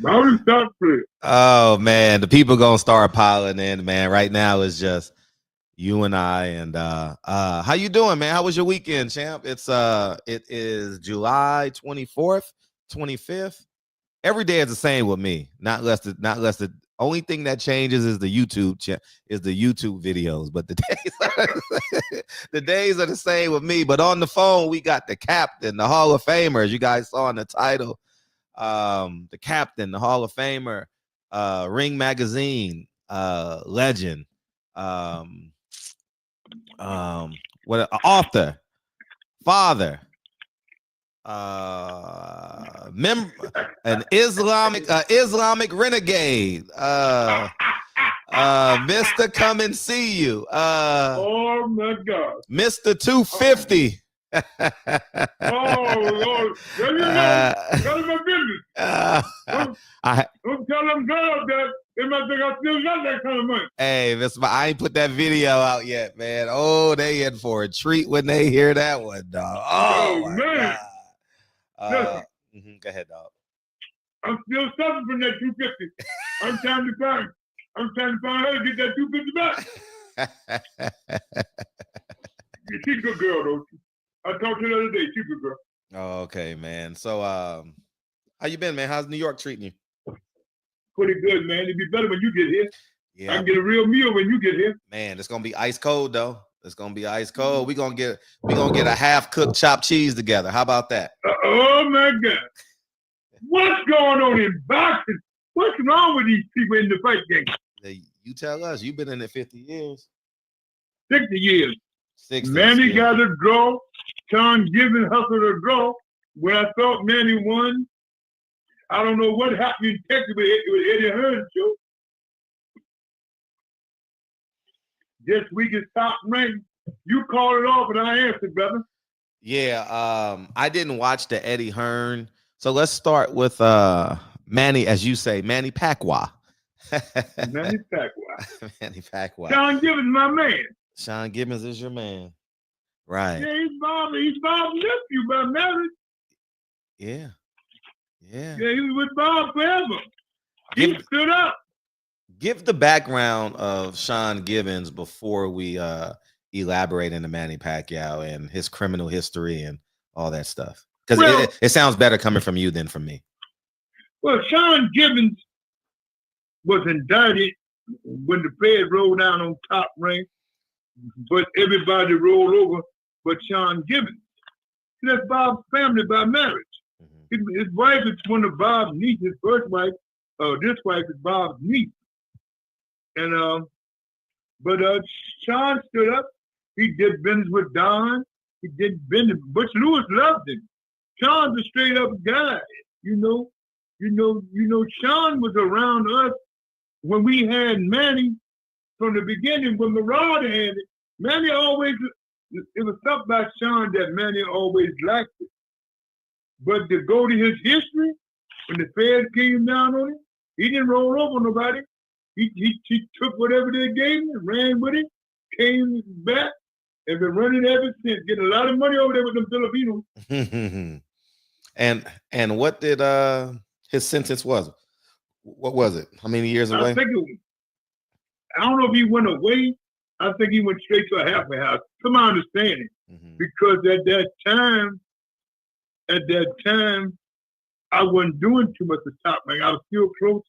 Oh man, the people gonna start piling in, man. Right now it's just you and I. And how you doing, man? How was your weekend, champ? It is July 24th, 25th. Every day is the same with me. Not less the only thing that changes is the YouTube videos, but the days are the same with me. But on the phone, we got the captain, the Hall of Famer, as you guys saw in the title. The captain, the Hall of Famer, Ring Magazine, legend, what author, father, an Islamic renegade, Mr. Come and See You, oh my God, Mr. 250. Oh Lord, there you go. Tell him my business. Don't tell them girls that they might think I still got that kind of money. Hey, I ain't put that video out yet, man. Oh, they in for a treat when they hear that one, dog. Oh my man. God. Go ahead, dog. I'm still suffering from that 250. I'm trying to find her to get that 250 back. She's a good girl, though. I talked to her the other day. She's a good girl. Oh, okay, man. So, how you been, man? How's New York treating you? Pretty good, man. It'd be better when you get here. Yeah, I can get a real meal when you get here. Man, it's gonna be ice cold though. It's gonna be ice cold. We're gonna get a half-cooked chopped cheese together. How about that? Oh my God. What's going on in boxing? What's wrong with these people in the fight game? You tell us. You've been in it 50 years. 60 years. 60 Manny got a draw. Sean Gibbons hustled a draw. When I thought Manny won, I don't know what happened in Texas with Eddie Hearn show. This week is top ranked. You called it off and I answered, brother. Yeah, I didn't watch the Eddie Hearn. So let's start with Manny, as you say, Manny Pacquiao. Manny Pacquiao. Manny Pacquiao. Sean Gibbons, my man. Sean Gibbons is your man. Right. Yeah, he's Bob's nephew by marriage. Yeah. Yeah. Yeah, he was with Bob forever. He stood up. Give the background of Sean Gibbons before we elaborate into Manny Pacquiao and his criminal history and all that stuff. Because it sounds better coming from you than from me. Well, Sean Gibbons was indicted when the Fed rolled down on Top Rank, but everybody rolled over but Sean Gibbons. That's Bob's family by marriage. Mm-hmm. His wife is one of Bob's nieces. His first wife, this wife is Bob's niece. And but Sean stood up. He did business with Don. He did business. Butch Lewis loved him. Sean's a straight up guy. You know, Sean was around us when we had Manny from the beginning. When Murad had it, Manny always. It was something about Sean that Manny always liked it. But to go to his history, when the Fed came down on him, he didn't roll over nobody. He took whatever they gave him, ran with it, came back, and been running ever since, getting a lot of money over there with them Filipinos. And what did his sentence was? What was it? How many years away? I don't know if he went away. I think he went straight to a halfway house, to my understanding. Mm-hmm. Because at that time, I wasn't doing too much of Top Rank. I was still close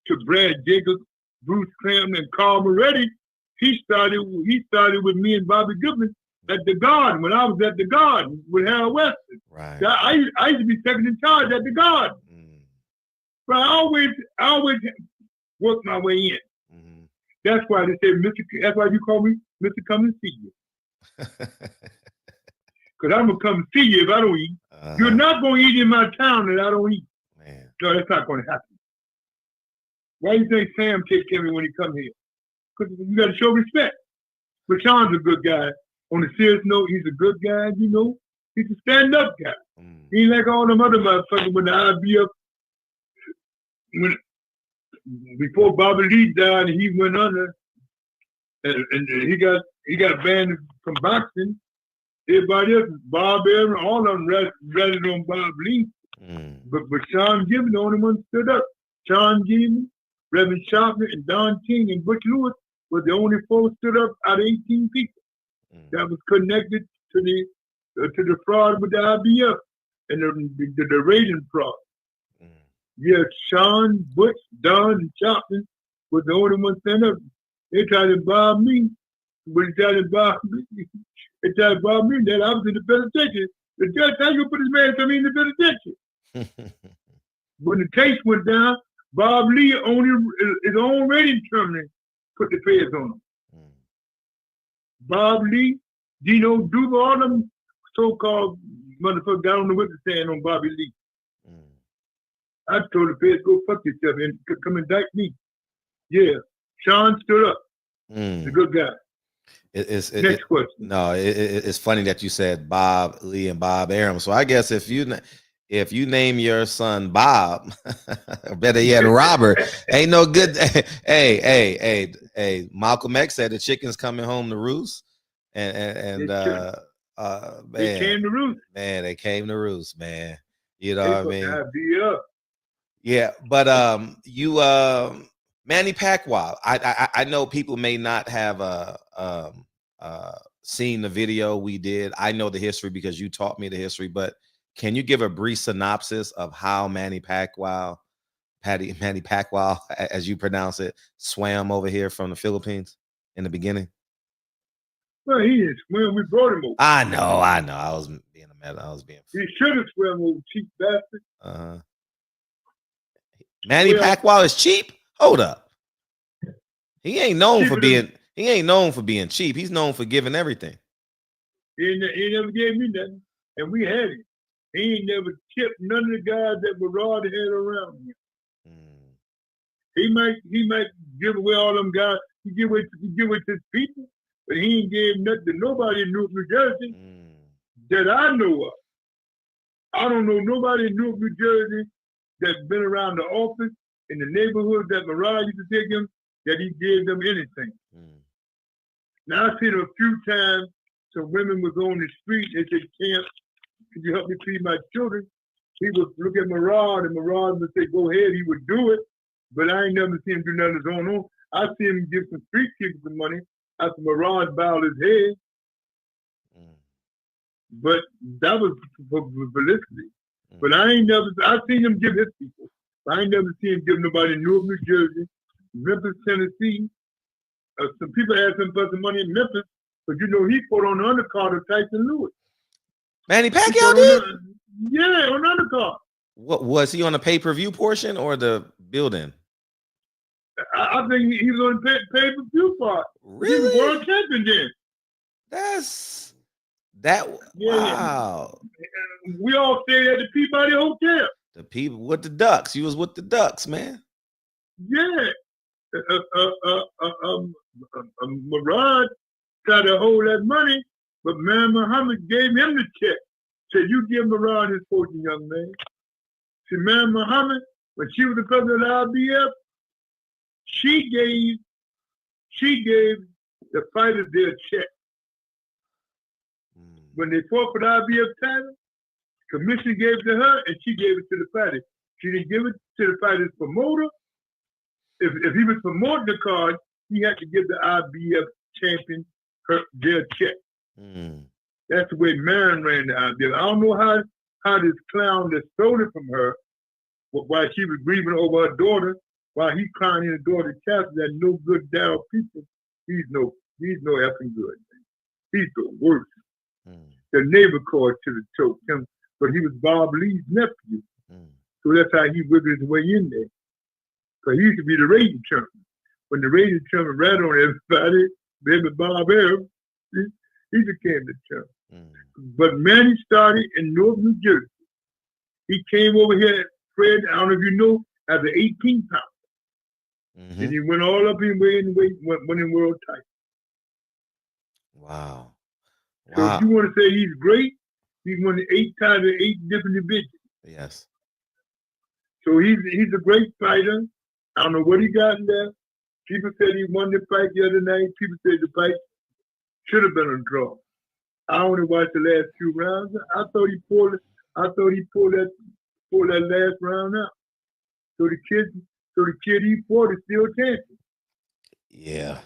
to Brad Jacobs, Bruce Cram, and Carl Moretti. He started with me and Bobby Gibbons at the Garden when I was at the Garden with Harold Weston. Right. So I used to be second in charge at the Garden. Mm. But I always worked my way in. Mm-hmm. That's why they say, that's why you call me Mr. Come and See You. Because I'm going to come and see you if I don't eat. Uh-huh. You're not going to eat in my town that I don't eat. Man. No, that's not going to happen. Why do you think Sam takes care of me when he comes here? Because you got to show respect. But Sean's a good guy. On a serious note, he's a good guy, you know. He's a stand-up guy. Mm. He ain't like all them other motherfuckers when the IBF, before Bobby Lee died, he went under, and he got banned from boxing. Everybody else, Bob Aaron, all of them ratted on Bob Lee. But Sean Gibbons, the only one stood up. Sean Gibbons, Reverend Sharpman, and Don King and Butch Lewis were the only four stood up out of 18 people that was connected to the fraud with the IBF and the rating fraud. Yeah, Sean, Butch, Don, and Sharpman was the only one stand up. They tried to bob me. When they tried to bob me, that I was in the penitentiary. The judge, how you put his man to me in the penitentiary? When the case went down, Bob Lee only his own rating terminal put the feds on him. Bob Lee, Dino Duva, all them so-called motherfuckers got on the witness stand on Bobby Lee. I told the feds, go fuck yourself and come indict me. Yeah, Sean stood up. He's a good guy. Next question. No, it's funny that you said Bob Lee and Bob Arum. So I guess if you name your son Bob, or better yet Robert, ain't no good. Hey, Malcolm X said the chicken's coming home to roost, and they came to roost. Man, they came to roost, man. You know what I mean? Yeah, but Manny Pacquiao. I know people may not have seen the video we did. I know the history because you taught me the history, but can you give a brief synopsis of how Manny Pacquiao, as you pronounce it, swam over here from the Philippines in the beginning? Well, he didn't swim. We brought him over. I know. I was being a man. He should have swam over, cheap bastard. Manny Pacquiao is cheap. Hold up. He ain't known for being cheap. He's known for giving everything. He never gave me nothing, and we had it. He ain't never tipped none of the guys that were raw the head around him. He might give away all them guys. He give away to his people, but he ain't gave nothing to nobody in Newark, New Jersey that I know of. I don't know nobody in Newark, New Jersey that's been around the office in the neighborhood that Mariah used to take him, that he gave them anything. Now, I've seen a few times some women was on the street, they said, "Camp, could you help me feed my children?" He would look at Marad, and Marad would say, "Go ahead," he would do it, but I ain't never seen him do nothing of his own. I see him give some street kids some money after Marad bowed his head. But that was for publicity. But I've seen him give his people. I ain't never seen him give nobody in Newark, New Jersey, Memphis, Tennessee. Some people asked him for some money in Memphis, but you know he put on the undercard of Tyson Lewis. Manny Pacquiao did? Yeah, on the undercard. What was he on the pay-per-view portion or the building? I think he was on the pay-per-view part. Really? He was world champion then. Wow. We all stayed at the Peabody Hotel. The people with the Ducks. He was with the Ducks, man. Yeah. Marad tried to hold that money, but man Muhammad gave him the check. Said, "You give Marad his fortune, young man." See, man Muhammad, when she was the president of the IBF, she gave the fighters their check. When they fought for the IBF title, commission gave it to her, and she gave it to the fighters. She didn't give it to the fighters' promoter. If he was promoting the card, he had to give the IBF champion their check. That's the way Marin ran the IBF. I don't know how this clown that stole it from her, while she was grieving over her daughter, while he crying in the daughter's castle, that no good down people. He's no effing good. He's the worst. The neighbor called to the choke him, but he was Bob Lee's nephew. So that's how he wiggled his way in there. Because he used to be the rating champion. When the rating champion ran on everybody, baby Bob Arum, he became the champion. But Manny started in North New Jersey. He came over here, Fred, I don't know if you know, as an 18-pounder. And he went all up in weight and went in world title. Wow. So if you want to say he's great, he's won 8 times in 8 different divisions. Yes. So he's a great fighter. I don't know what he got left. People said he won the fight the other night. People said the fight should have been a draw. I only watched the last few rounds. I thought he pulled that pull that last round out. So the kid he fought is still dancing. Yeah.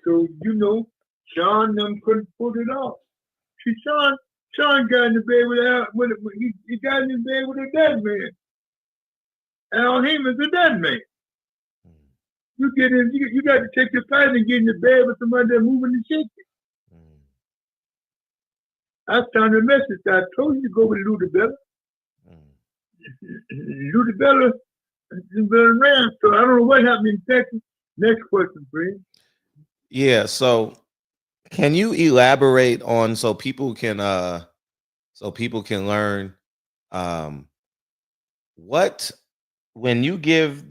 So Sean them couldn't pull it off. See, Sean got in the bed he got in the bed with a dead man. Al Haymon's a dead man. You get in, you got to take your fight and get in the bed with somebody that's moving and shaking. I found a message. I told you to go with Ludabella. Ludabella has been around, so I don't know what happened in Texas. Next question, friend. Yeah. So, can you elaborate on so people can learn what when you give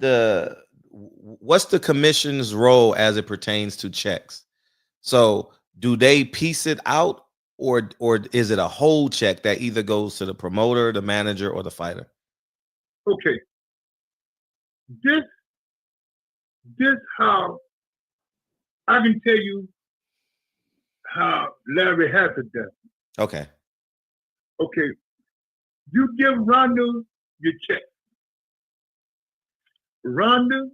what's the commission's role as it pertains to checks? So, do they piece it out? Or is it a whole check that either goes to the promoter, the manager, or the fighter? Okay. This how I can tell you how Larry Hester does it. Okay. Okay. You give Rhonda your check. Rhonda,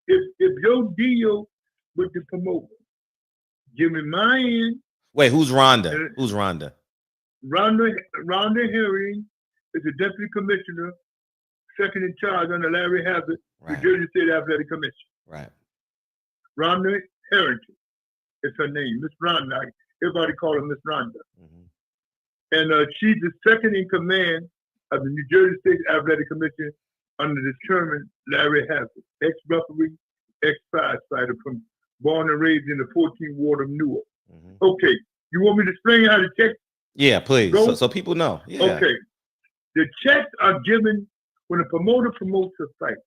if your deal with the promoter, give me my end. Wait, who's Rhonda? Who's Rhonda? Rhonda Herring is the deputy commissioner, second in charge under Larry Hester, New Jersey State Athletic Commission. Right. Rhonda Harrington is her name, Miss Rhonda. Everybody call her Miss Rhonda. And she's the second in command of the New Jersey State Athletic Commission under the chairman, Larry Hester, ex-referee, ex-prize fighter born and raised in the 14th Ward of Newark. Okay, you want me to explain how the checks? Yeah, please, so people know. Yeah. Okay, the checks are given when a promoter promotes a fight.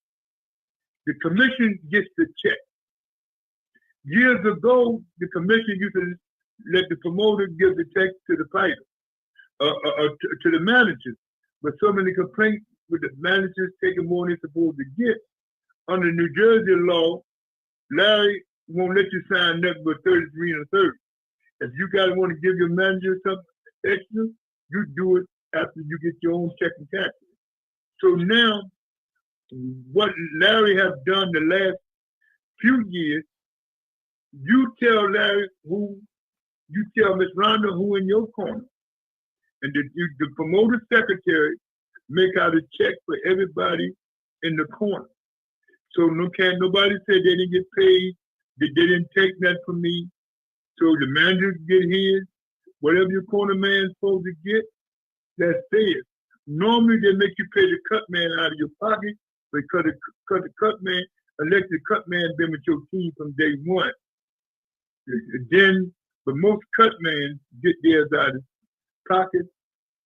The commission gets the check. Years ago, the commission used to let the promoter give the check to the fighter, to the managers. But so many complaints with the managers taking more than they're supposed to get. Under New Jersey law, Larry won't let you sign nothing but 33 and a third. If you guys want to give your manager something extra, you do it after you get your own check and taxes. So now, what Larry has done the last few years, you tell Miss Rhonda who in your corner, and the promoter secretary make out a check for everybody in the corner. So can't nobody say they didn't get paid, they didn't take that from me. So the manager get his, whatever your corner man's supposed to get, that's theirs. Normally they make you pay the cut man out of your pocket because the cut man, unless the cut man been with your team from day one. But most cut men get theirs out of his pocket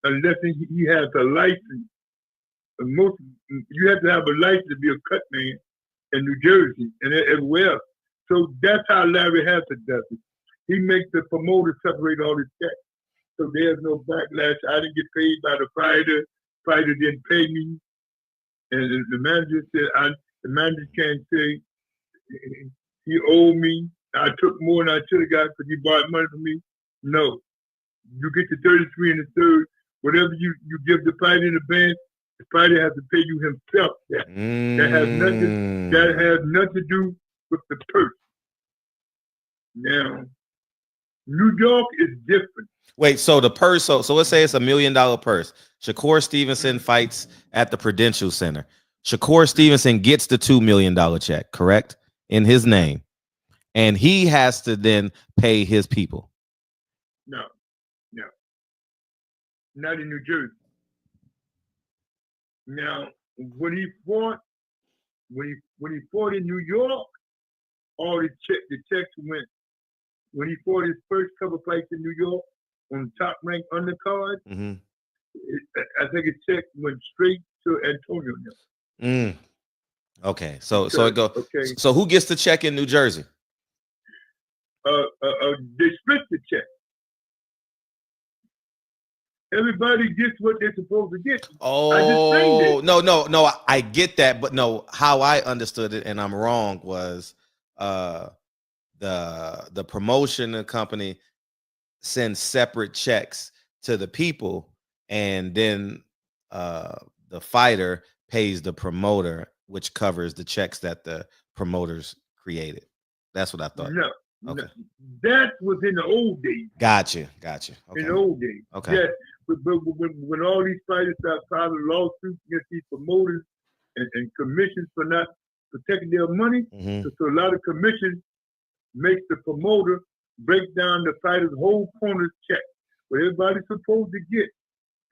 unless he has a license. You have to have a license to be a cut man in New Jersey and everywhere else. So that's how Larry Hester does it. He makes the promoter separate all his checks. So there's no backlash. I didn't get paid by the fighter. Fighter didn't pay me. And the manager said, the manager can't say he owed me. I took more than I should have got because he bought money from me. No. You get the 33 and the third. Whatever you give the fighter in advance, the fighter has to pay you himself. That has nothing to do with the purse. Now, New York is different. Wait, so the purse, so let's say it's $1 million purse. Shakur Stevenson fights at the Prudential Center. Shakur Stevenson gets the $2 million check, correct? In his name. And he has to then pay his people. No. Not in New Jersey. Now, when he fought in New York, all the checks went. When he fought his first couple fights in New York on top ranked undercard, I think his check went straight to Antonio. Okay, so it goes. Okay. So who gets the check in New Jersey? They split the check. Everybody gets what they're supposed to get. Oh, no, I get that, but no, how I understood it, and I'm wrong, was the promotion company sends separate checks to the people, and then the fighter pays the promoter, which covers the checks that the promoters created. That's what I thought. No, Okay. no, that was in the old days. Gotcha. In the old days. Okay. Yes, but when all these fighters start filing lawsuits against these promoters and commissions for not protecting their money, so a lot of commissions makes the promoter break down the fighter's whole corner's check, what everybody's supposed to get.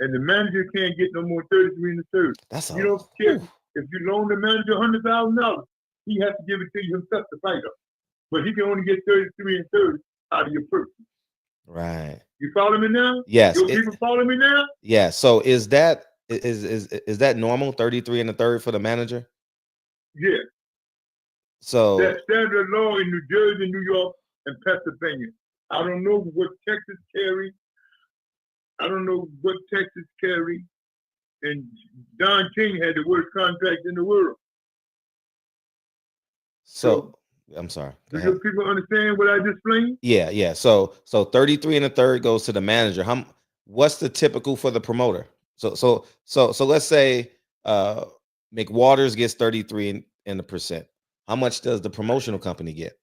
And the manager can't get no more 33 and a third. That's you don't care if you loan the manager $100,000, he has to give it to you himself to fight up. But he can only get 33 and 30 out of your person. Right. You follow me now? Yes. Your people follow me now? Yeah. So is that normal? 33 and a third for the manager? Yeah. So that's standard law in New Jersey, New York, and Pennsylvania. I don't know what Texas carry. And Don King had the worst contract in the world. So I'm sorry. Do your people understand what I just explained? Yeah. So 33 and a third goes to the manager. What's the typical for the promoter? So let's say McWaters gets 33 and a percent. How much does the promotional company get?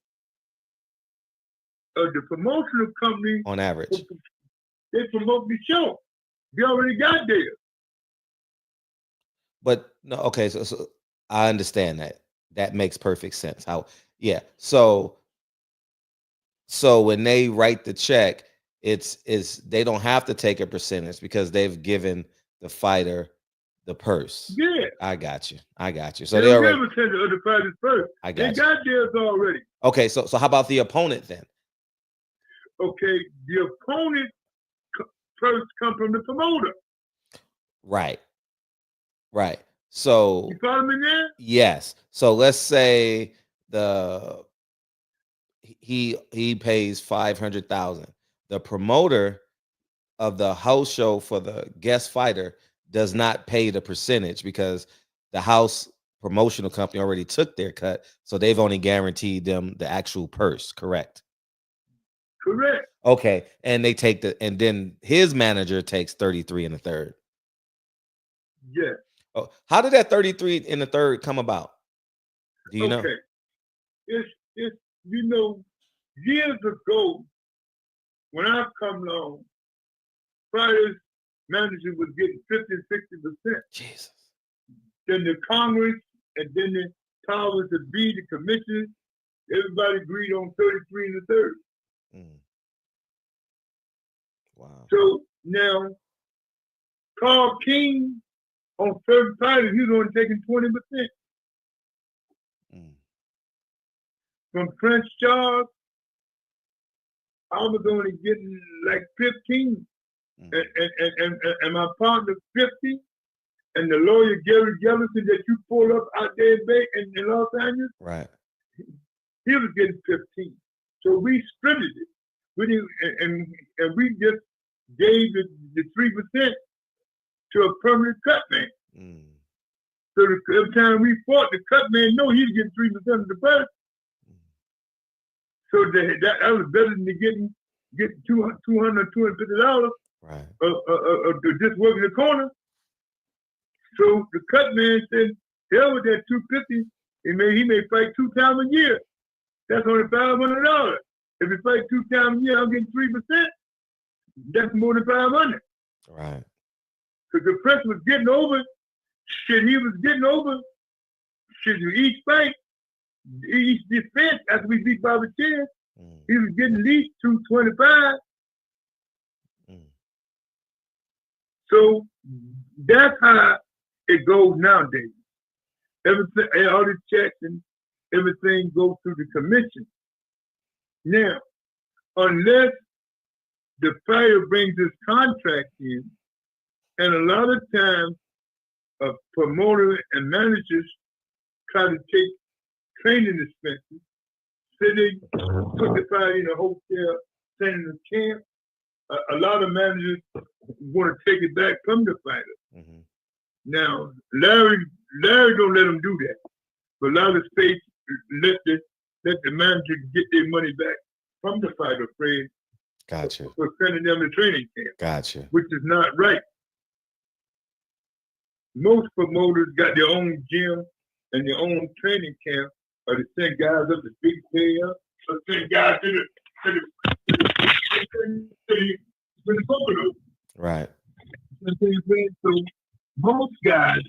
The promotional company, on average, they promote the show. They already got there. But no, okay. So I understand that. That makes perfect sense. So when they write the check, it's they don't have to take a percentage because they've given the fighter the purse. Yeah, I got you. So they already never send the other fighters first. I got they got theirs already. Okay, so how about the opponent then? Okay, the opponent first come from the promoter. Right. So you follow me now? Yes. So let's say he pays 500,000. The promoter of the house show for the guest fighter does not pay the percentage because the house promotional company already took their cut, so they've only guaranteed them the actual purse. Correct. Okay, and they take and then his manager takes 33 and a third. Yeah. Oh, how did that 33 and a third come about? Do you know? It's years ago when I come along, fighters manager was getting 50, 60%. Jesus. Then the Congress and then the powers that be, the commissioners, everybody agreed on 33 and a third. Wow. So now, Carl King on certain fighters, he's only taking 20%. From Prince Charles, I was only getting like 15. And my partner 50. And the lawyer Gary Jefferson that you pulled up out there in Los Angeles, right? He was getting 15. So we split it. And we just gave the 3% to a permanent cut man. So every time we fought, the cut man know he'd get 3% of the purse. So that was better than getting $200, $250 right. Just working the corner. So the cut man said, hell with that $250. He may fight 2 times a year. That's only $500. If he fight 2 times a year, I'm getting 3%. That's more than $500. Right. Because the press was getting over. He was getting over. Each fight, each defense, after we beat Bobby Chen, he was getting at least $225. So that's how it goes nowadays. Everything, all the checks and everything goes through the commission. Now, unless the fighter brings his contract in, and a lot of times, promoters and managers try to take training expenses, so they put the fighter in a hotel, send him to camp. A lot of managers want to take it back from the fighter. Now, Larry don't let them do that. But a lot of states let the manager get their money back from the fighter, Fred. Gotcha. For sending them to training camp. Gotcha. Which is not right. most promoters got their own gym and their own training camp, or they send guys up to big player, or send guys to the Buffalo. Right. So most guys,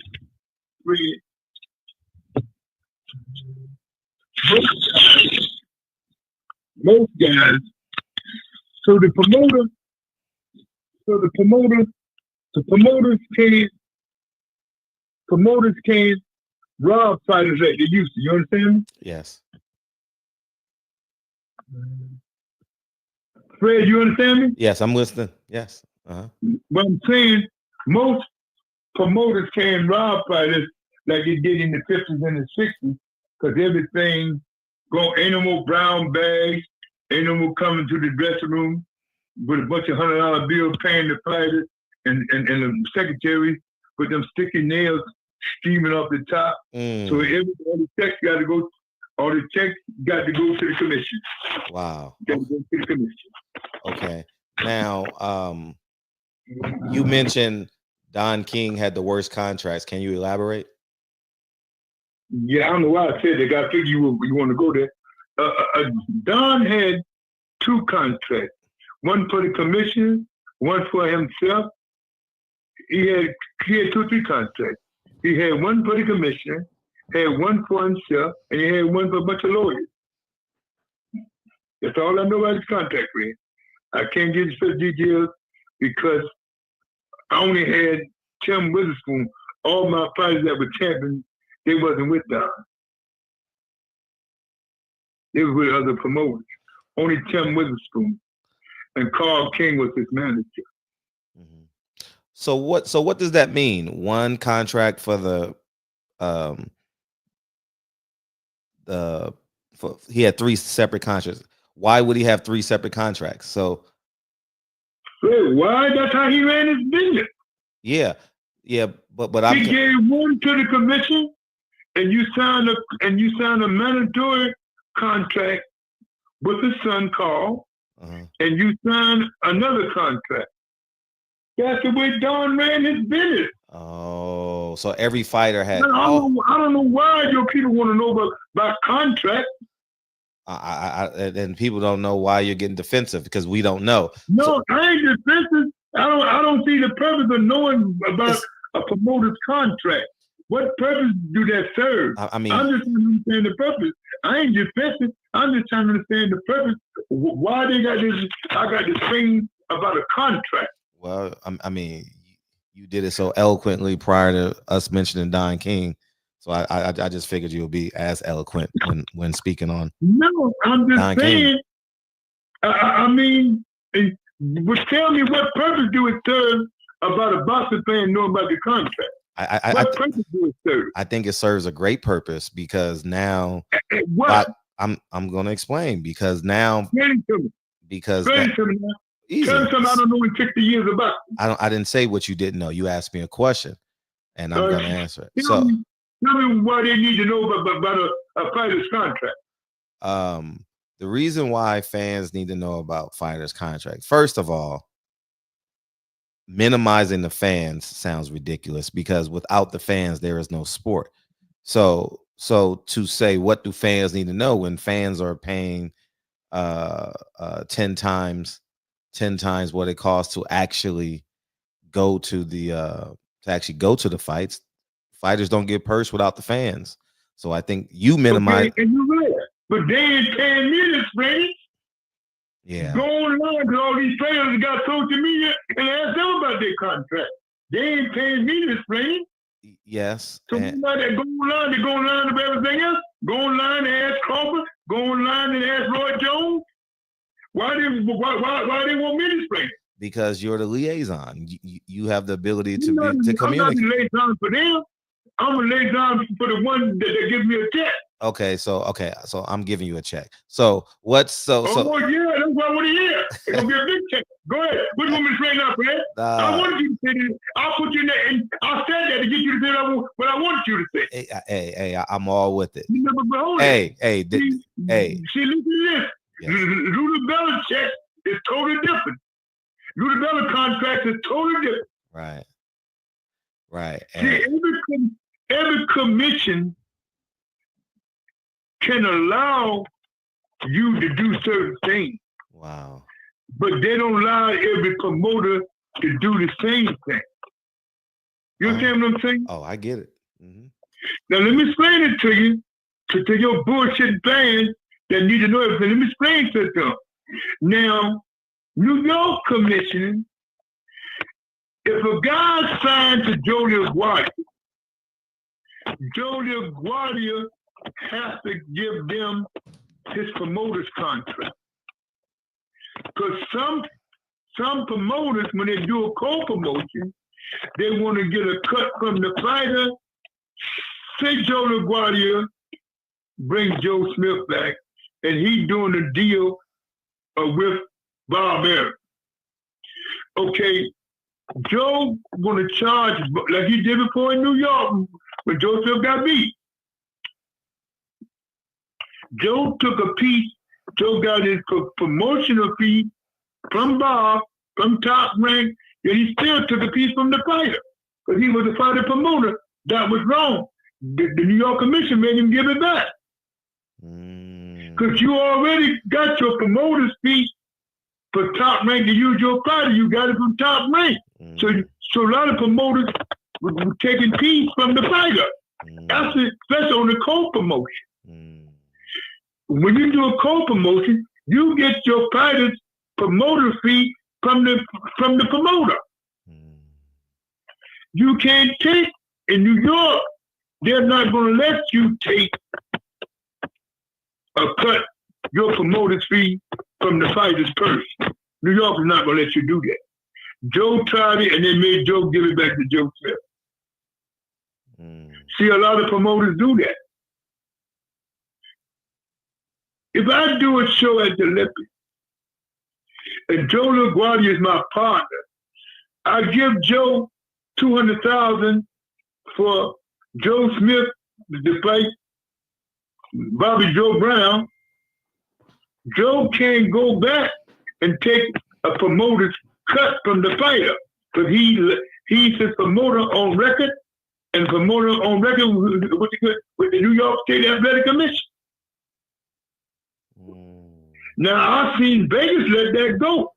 Fred, most guys. So the promoters can't rob fighters like they used to. You understand me? Yes. Fred, you understand me? Yes, I'm listening. Yes. What I'm saying, most promoters can't rob fighters like they did in the 50s and the 60s, because everything ain't no more brown bags, ain't no more coming to the dressing room with a bunch of $100 bills paying the fighters and the secretary with them sticky nails streaming off the top. So all the checks got to go to the commission. Wow. Got to go to the commission. Okay. Now, you mentioned Don King had the worst contracts. Can you elaborate? Yeah, I don't know why I said that. I figured you want to go there. Don had 2 contracts. One for the commission, one for himself. He had 2 or 3 contracts. He had one for the commission, had one for himself, and he had one for a bunch of lawyers. That's all I know about his contract, man. I can't get into details because I only had Tim Witherspoon. All my fighters that were champions, they wasn't with Don. They were with other promoters. Only Tim Witherspoon. And Carl King was his manager. Mm-hmm. So what does that mean? One contract for he had 3 separate contracts. Why would he have 3 separate contracts? So why? That's how he ran his business. Yeah, but he gave one to the commission, and you signed a mandatory contract with his son Carl, and you signed another contract. That's the way Don ran his business. Oh, so every fighter had. I don't know why your people want to know about contracts. And people don't know why you're getting defensive because we don't know. No, I ain't defensive. I don't see the purpose of knowing about a promoter's contract. What purpose do that serve? I mean, I'm just trying to understand the purpose. I ain't defensive. I'm just trying to understand the purpose. Why they got this? I got this thing about a contract. Well, I mean, you did it so eloquently prior to us mentioning Don King. So I just figured you'll be as eloquent when speaking on. No, I'm just saying. I mean, tell me what purpose do it serve about a boxer fan knowing about the contract? What purpose do it serve? I think it serves a great purpose because now. What? I'm going to explain because now. Explain to me. Because. Explain to me now. Tell me something I don't know in 60 years about. I didn't say what you didn't know. You asked me a question, and I'm going to answer it. Tell me why they need to know about a fighter's contract. The reason why fans need to know about fighters' contract, first of all, minimizing the fans sounds ridiculous because without the fans, there is no sport. So to say what do fans need to know when fans are paying 10 times what it costs to actually go to the fights. Fighters don't get purse without the fans. So I think you minimize. Okay, and you're right. But they ain't paying me this, Freddie. Yeah. Go online to all these players that got social media and ask them about their contract. They ain't paying me this, Freddie. Yes. So they go online to everything else. Go online and ask Crawford. Go online and ask Roy Jones. Why they want me to explain it? Because you're the liaison. You have the ability to communicate. I'm not the liaison for them. I'm a liaison for the one that gives me a check. Okay, so I'm giving you a check. So what's Oh yeah, that's what I want to hear. It's gonna be a big check. Go ahead. What do you want me to straighten up, man? I wanted you to say that. I'll put you in there, and I said that to get you to say what I wanted you to say. Hey, I'm all with it. See, listen to this. Yes. Luda Bella check is totally different. Luda Bella contract is totally different. Right. See, every commission can allow you to do certain things. Wow. But they don't allow every promoter to do the same thing. You understand what I'm saying? Oh, I get it. Mm-hmm. Now let me explain it to you, to your bullshit fans that need to know everything. Let me explain to them. Now, New York commissioning, if a guy signed to Joe LaGuardia has to give them his promoter's contract. Because some promoters, when they do a co-promotion, they want to get a cut from the fighter. Say Joe LaGuardia bring Joe Smith back, and he's doing a deal with Bob Arum. Okay, Joe going to charge, like he did before in New York when Joe Smith got beat. Joe took a piece. Joe got his promotional fee from Bob, from Top Rank, and he still took a piece from the fighter because he was the fighter promoter. That was wrong. The New York Commission made him give it back because you already got your promoter's fee for Top Rank to use your fighter. You got it from Top Rank. So a lot of promoters were taking piece from the fighter. That's on the co-promotion. When you do a co-promotion, you get your fighter's promoter fee from the promoter. You can't take, in New York, they're not going to let you take or cut your promoter's fee from the fighter's purse. New York is not going to let you do that. Joe tried it, and they made Joe give it back to Joe Smith. See, a lot of promoters do that. If I do a show at the Olympics, and Joe LaGuardia is my partner, I give Joe $200,000 for Joe Smith to fight Bobby Joe Brown. Joe can't go back and take a promoter's cut from the fighter, but he's a promoter on record, and promoter on record with the New York State Athletic Commission. Now, I've seen Vegas let that go.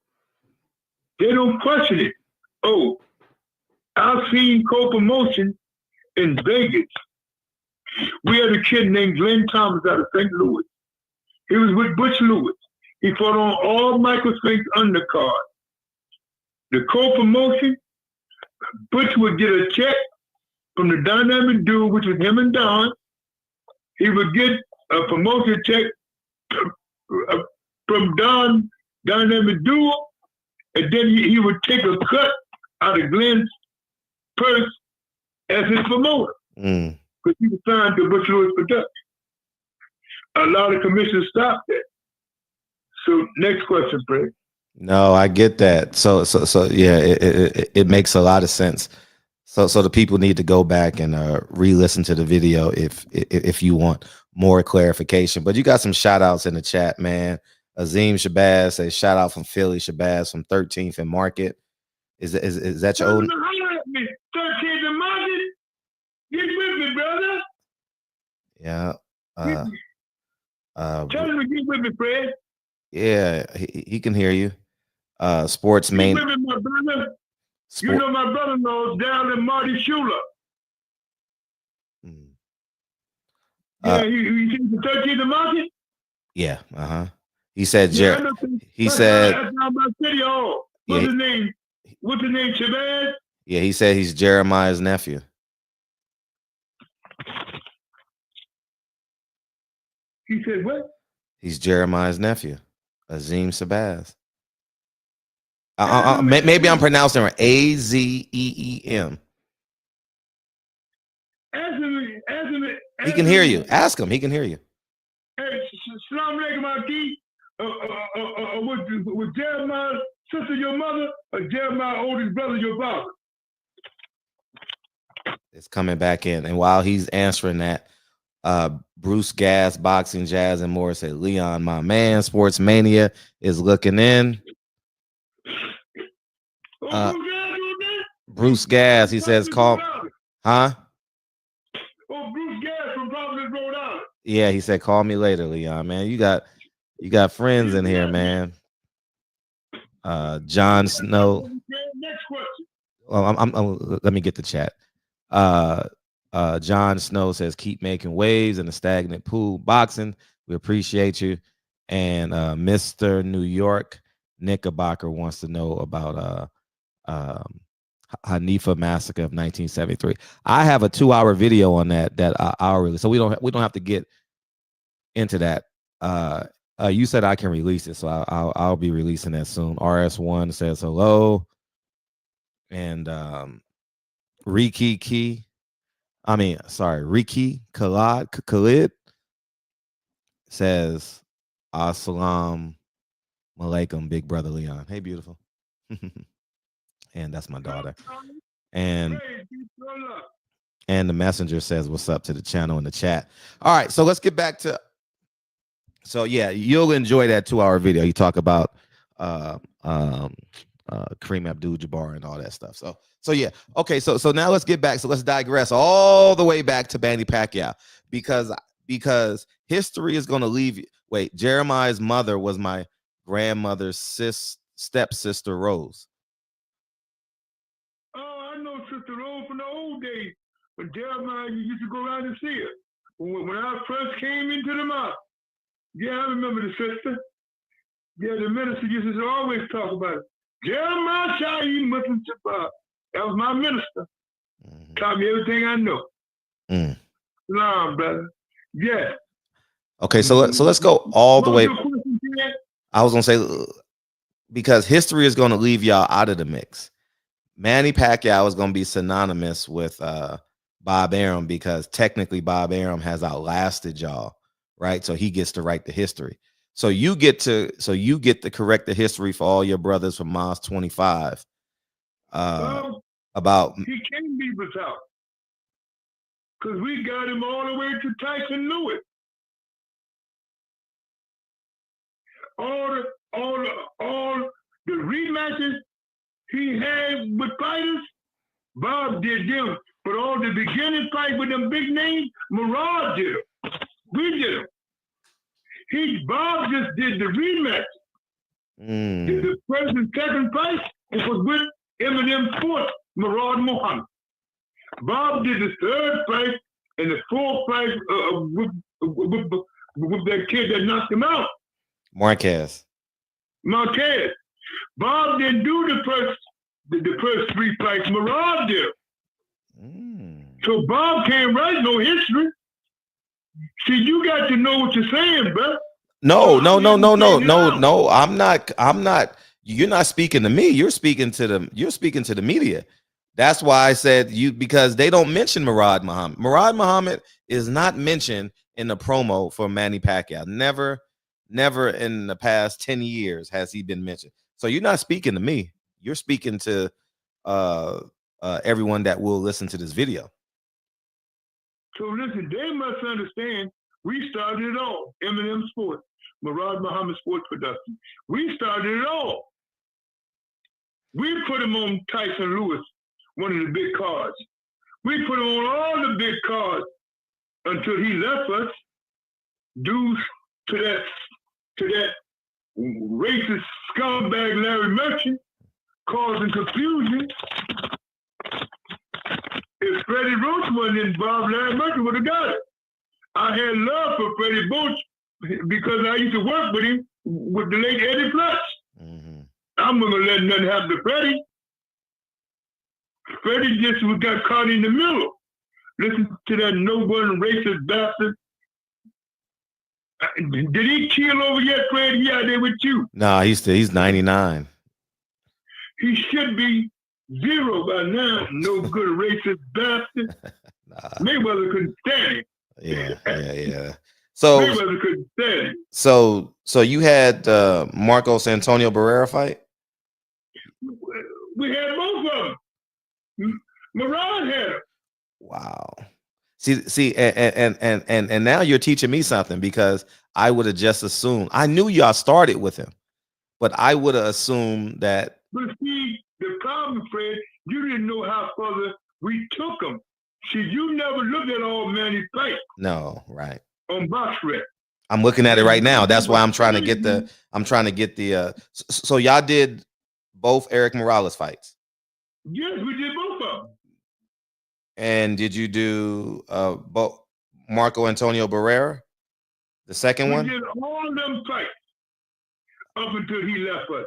They don't question it. Oh, I've seen co-promotion in Vegas. We had a kid named Glenn Thomas out of St. Louis. He was with Butch Lewis. He fought on all Michael Spink's undercard. The co-promotion, Butch would get a check from the Dynamic Duo, which was him and Don. He would get a promotion check from Don Dynamic Duo, and then he would take a cut out of Glenn's purse as his promoter. Because he was signed to Butch Lewis Production. A lot of commissioners stopped that. So next question, Fred. No, I get that. So yeah, it makes a lot of sense. So the people need to go back and re-listen to the video if you want more clarification. But you got some shout outs in the chat, man. Azim Shabazz says shout out from Philly. Shabazz from 13th and Market. Is that your old? 13th and Market. Get with me, brother. Yeah. Tell him to get with me, Fred. Yeah, he can hear you. Sports main. Get with me, my brother. You know my brother-in-law down in Marty Schuler. Yeah, he's the 13th and Market. Yeah, He said, he said, that's not my city hall. What's his name? What's his name, Shabazz? Yeah, he said he's Jeremiah's nephew. He said what? He's Jeremiah's nephew, Azim Shabazz. Maybe I'm pronouncing it Azeem. He can hear you. Ask him. He can hear you. Hey, Salam alaikum, Aki. Was Jeremiah's sister your mother, or Jeremiah's oldest brother your father? It's coming back in. And while he's answering that, Bruce Gas, Boxing, Jazz, and more said, Leon, my man, Sports Mania is looking in. Bruce Gas, he says, call Huh? Oh, Bruce Gas from Providence, Rhode Island. Yeah, he said, call me later, Leon, man. You got friends in here, man. John Snow. Next question. Well, let me get the chat. John Snow says, keep making waves in the stagnant pool boxing. We appreciate you. And Mr. New York Knickerbocker wants to know about Hanifa massacre of 1973. I have a 2-hour video on that I'll release. So we don't have to get into that. You said I can release it, so I'll be releasing that soon. RS1 says hello. And Riki Khalid says Assalamu alaikum, big brother Leon. Hey, beautiful. And that's my daughter. And the messenger says what's up to the channel in the chat. All right, so let's get back to. So yeah, you'll enjoy that 2-hour video. You talk about Kareem Abdul-Jabbar and all that stuff. So yeah, okay. So now let's get back. So let's digress all the way back to Manny Pacquiao because history is going to leave you. Wait, Jeremiah's mother was my grandmother's stepsister Rose. Oh, I know Sister Rose from the old days when Jeremiah used to go around and see her. When I first came into the mosque. Yeah, I remember the sister. Yeah, the minister used to always talk about it. Jeremiah Shahi Muslim Jabbar. That was my minister. Taught me everything I know. Salam, brother. Yeah. Okay, so let's go all the way. I was gonna say because history is gonna leave y'all out of the mix. Manny Pacquiao is gonna be synonymous with Bob Arum because technically Bob Arum has outlasted y'all. Right, so he gets to write the history. So you get to correct the history for all your brothers from Mosque 25. About he can't leave us out because we got him all the way to Tyson Lewis. All the rematches he had with fighters, Bob did them. But all the beginning fight with them big names, Murad did them. We did them. Bob just did the rematch. Did the first and second fight, it was with Eminem's fourth, Murad Muhammad. Bob did the third fight and the fourth fight with that kid that knocked him out. Marquez. Bob didn't do the first 3 fights. Murad did. So Bob can't write no history. See, you got to know what you're saying, bro. No. I'm not. You're not speaking to me. You're speaking to the media. That's why I said because they don't mention Murad Muhammad. Murad Muhammad is not mentioned in the promo for Manny Pacquiao. Never in the past 10 years has he been mentioned. So you're not speaking to me. You're speaking to everyone that will listen to this video. So listen, they must understand we started it all. Eminem Sports, Murad Muhammad Sports Production. We started it all. We put him on Tyson Lewis, one of the big cards. We put him on all the big cards until he left us due to that racist scumbag Larry Merchant causing confusion. If Freddie Roach wasn't involved, Larry Merchant would have got it. I had love for Freddie Roach because I used to work with him with the late Eddie Flutch. I'm going to let nothing happen to Freddie. Freddie just got caught in the middle. Listen to that no-one racist bastard. Did he kill over yet, Freddie? He out there with you. No, he's 99. He should be 0 by now. No good racist bastard. Mayweather couldn't stand it. Yeah. So Mayweather couldn't stand it. So you had Marcos Antonio Barrera fight? We had both of them. Murad had him. Wow. See, and now you're teaching me something because I would have just assumed. I knew y'all started with him, but I would have assumed that. But see, the problem, Fred, you didn't know how further we took him. See, you never look at all Manny fight No, right. on box rec. I'm looking at it right now. That's why I'm trying to get the. So y'all did both Eric Morales fights. Yes, we did both of them. And did you do both Marco Antonio Barrera, the second one? We did all them fights up until he left us.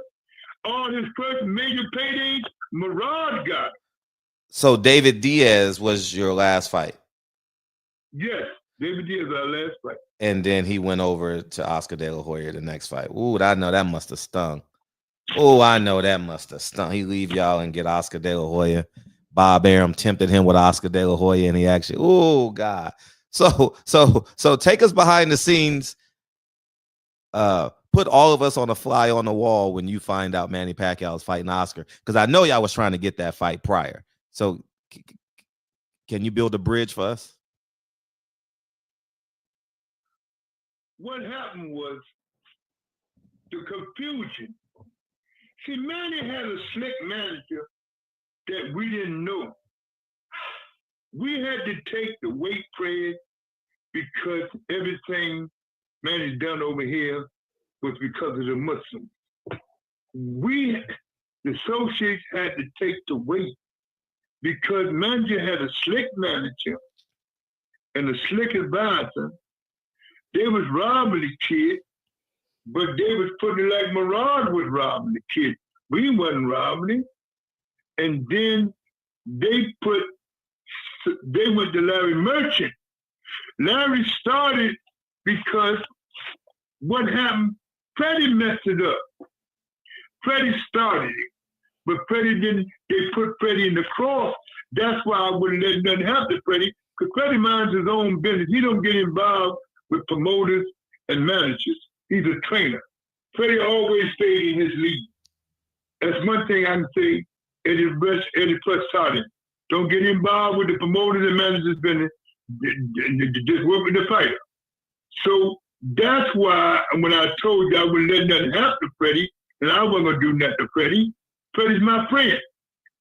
All his first major paydays, Mirage got it. So David Diaz was your last fight. Yes, David Diaz our last fight. And then he went over to Oscar De La Hoya the next fight. Ooh, I know that must have stung. Oh, I know that must have stung. He leave y'all and get Oscar De La Hoya. Bob Arum tempted him with Oscar De La Hoya, and he actually, oh God. So take us behind the scenes. Put all of us on a fly on the wall when you find out Manny Pacquiao is fighting Oscar, because I know y'all was trying to get that fight prior. So can you build a bridge for us? What happened was the confusion. See, Manny had a slick manager that we didn't know. We had to take the weight trade because everything Manny done over here was because of the Muslims. We, the associates, had to take the weight because manager had a slick manager and a slick advisor. They was robbing the kid, but they was putting it like Mirage was robbing the kid. We wasn't robbing him. And then they went to Larry Merchant. Larry started because what happened, Freddie messed it up. Freddie started it, but Freddie didn't, they put Freddie in the cross. That's why I wouldn't let nothing happen to Freddie, because Freddie minds his own business. He don't get involved with promoters and managers. He's a trainer. Freddie always stayed in his league. That's one thing I can say. Eddie Plus taught him. Don't get involved with the promoters and managers business. Just work with the fighter. So that's why when I told you I wouldn't let nothing happen to Freddie, and I wasn't gonna do nothing to Freddie. Freddie's my friend.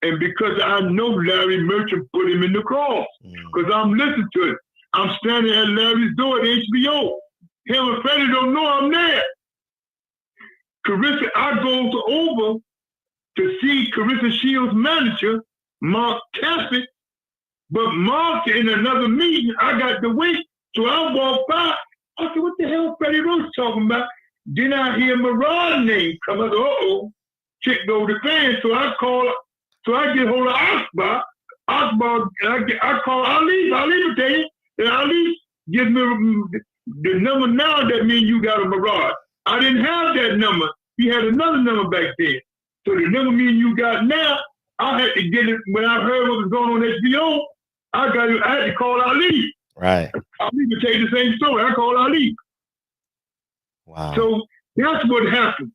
And because I know Larry Merchant put him in the cross, because I'm listening to it. I'm standing at Larry's door at HBO. Him and Freddie don't know I'm there. Carissa, I go over to see Carissa Shields' manager, Mark Cassick, but Mark in another meeting, I got to wait. So I walked by. I said, what the hell Freddie Roach talking about? Then I hear Mirage name come. I go, chick go to fan. So I get hold of Osbar. I call Ali. Ali will tell you. And Ali gives me the number now. That means you got a Mirage. I didn't have that number. He had another number back then. So the number me and you got now, I had to get it when I heard what was going on HBO. I had to call Ali. Right. Ali would tell you the same story. I called Ali. Wow. So that's what happened.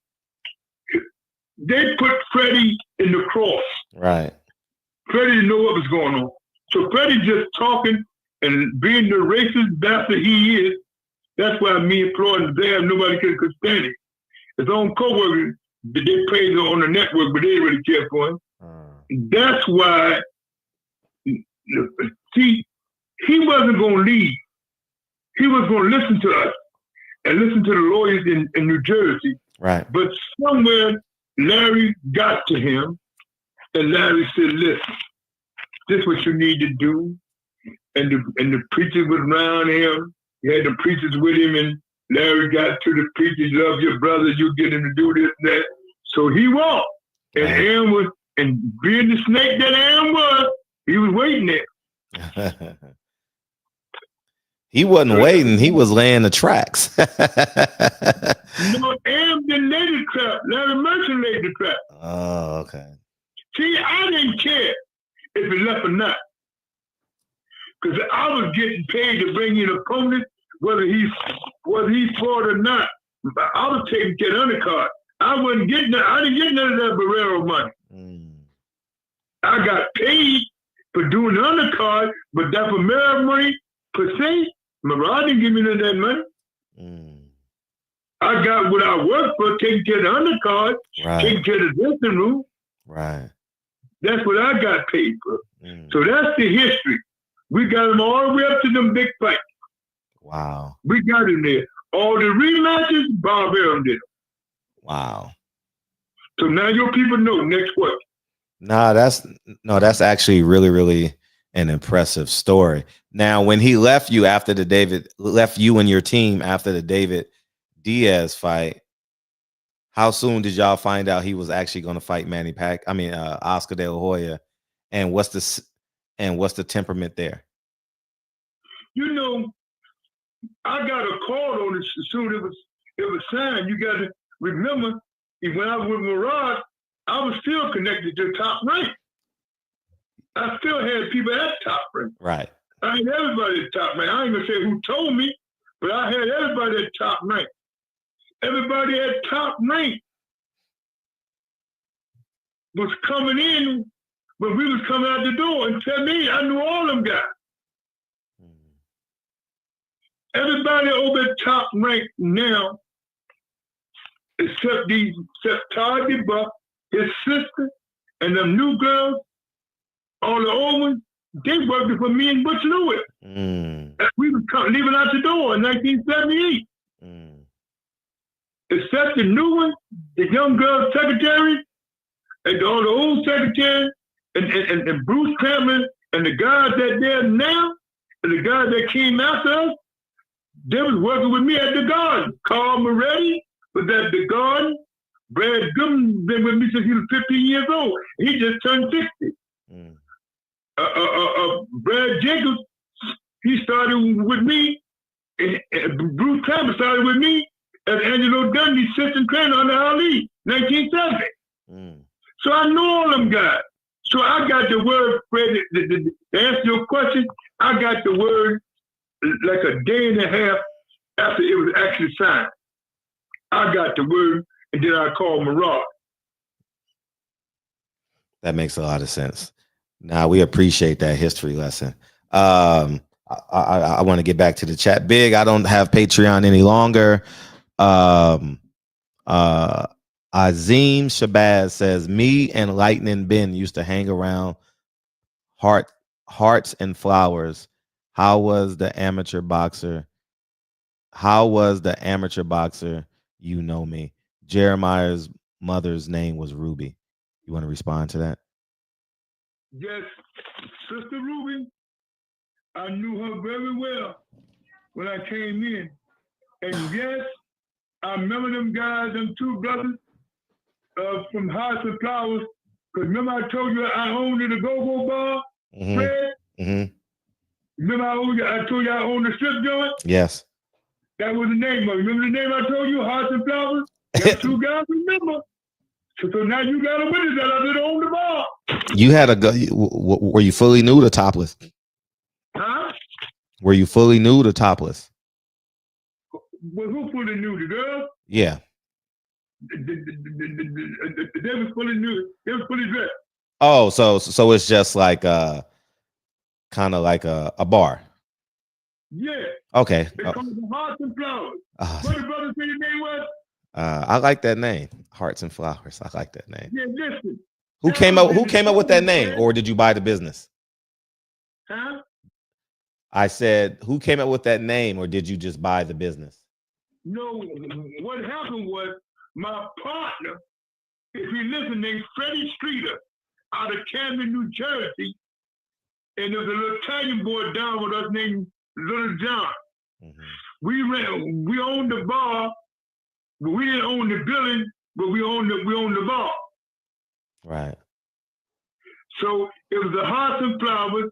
They put Freddie in the cross. Right. Freddie didn't know what was going on. So Freddie just talking and being the racist bastard he is. That's why me and Floyd and Xavier, nobody could stand it. His own co-workers, they praised on the network, but they didn't really care for him. That's why, see, he wasn't going to leave. He was going to listen to us and listen to the lawyers in New Jersey. Right. But somewhere, Larry got to him, and Larry said, listen, this is what you need to do. And the preacher was around him. He had the preachers with him, and Larry got to the preachers, love your brother, you get him to do this and that. So he walked. And Aaron was, and being the snake that Aaron was, he was waiting there. He wasn't waiting, he was laying the tracks. No, Aaron didn't lay the trap. Larry Merchant laid the trap. Oh, okay. See, I didn't care if it left or not. Because I was getting paid to bring in opponents, whether he's fought or not. I was taking care of the undercard. I didn't get none of that Barrero money. I got paid for doing the undercard, but that for money per se, Mirage didn't give me none of that money. I got what I worked for, taking care of the undercard, taking care of the dressing room. Right. That's what I got paid for. So that's the history. We got him all the way up to them big fights. Wow. We got him there. All the rematches, Bob Arum did. Wow. So now your people know. Next question. That's actually really, really an impressive story. Now, when he left you and your team after the David Diaz fight, how soon did y'all find out he was actually going to fight Oscar De La Hoya? And what's the temperament there? You know, I got a call on it as soon as it was signed. You got to remember, when I was with Murad, I was still connected to top rank. I still had people at top rank. Right. I had everybody at top rank. I ain't gonna say who told me, but I had everybody at top rank. Everybody at top rank was coming in when we was coming out the door and tell me I knew all them guys. Everybody over at top rank now, except Todd DeBuff, his sister, and them new girls, all the old ones, they worked for me and Butch Lewis. We was leaving out the door in 1978. Except the new one, the young girl secretary, and all the old secretaries, and Bruce Cameron, and the guys that there now, and the guys that came after us, they was working with me at the Garden. Carl Moretti was at the Garden. Brad Gibbons been with me since he was 15 years old. He just turned 60. Brad Jacobs, he started with me, and Bruce Cameron started with me as Angelo Dundee's assistant trainer under Ali, 1970. So I know all them guys. So I got the word, Fred, to answer your question, I got the word like a day and a half after it was actually signed. I got the word, and then I called Murad. That makes a lot of sense. Now, we appreciate that history lesson. I want to get back to the chat. Big, I don't have Patreon any longer. Azim Shabazz says, me and Lightning Ben used to hang around Hearts and Flowers. How was the amateur boxer? You know me. Jeremiah's mother's name was Ruby. You want to respond to that? Yes, Sister Ruby, I knew her very well when I came in. And yes, I remember them guys, them two brothers from Hearts and Flowers. Because remember I told you I owned the go-go bar, Fred? Remember I told you I owned the strip joint? Yes. That was the name of it. Remember the name I told you, Hearts and Flowers? Them two guys remember. So now you got a witness that I did own the bar. You had were you fully nude or topless? Huh? Were you fully nude or topless? Well, who fully nude? The girl? Yeah. They was fully nude. They was fully dressed. Oh, so it's just like kind of like a bar. Yeah. Okay. It's called the Hearts and Flowers. What the brother say your name was? I like that name, Hearts and Flowers. I like that name. Yeah, listen. Who came up with that name, or did you buy the business? Huh? I said, who came up with that name, or did you just buy the business? No, what happened was my partner, if you listen, named Freddie Streeter out of Camden, New Jersey, and there was a little Italian boy down with us named Little John. We owned the bar, but we didn't own the building, but we owned the bar. Right. So it was the Hearts and Flowers,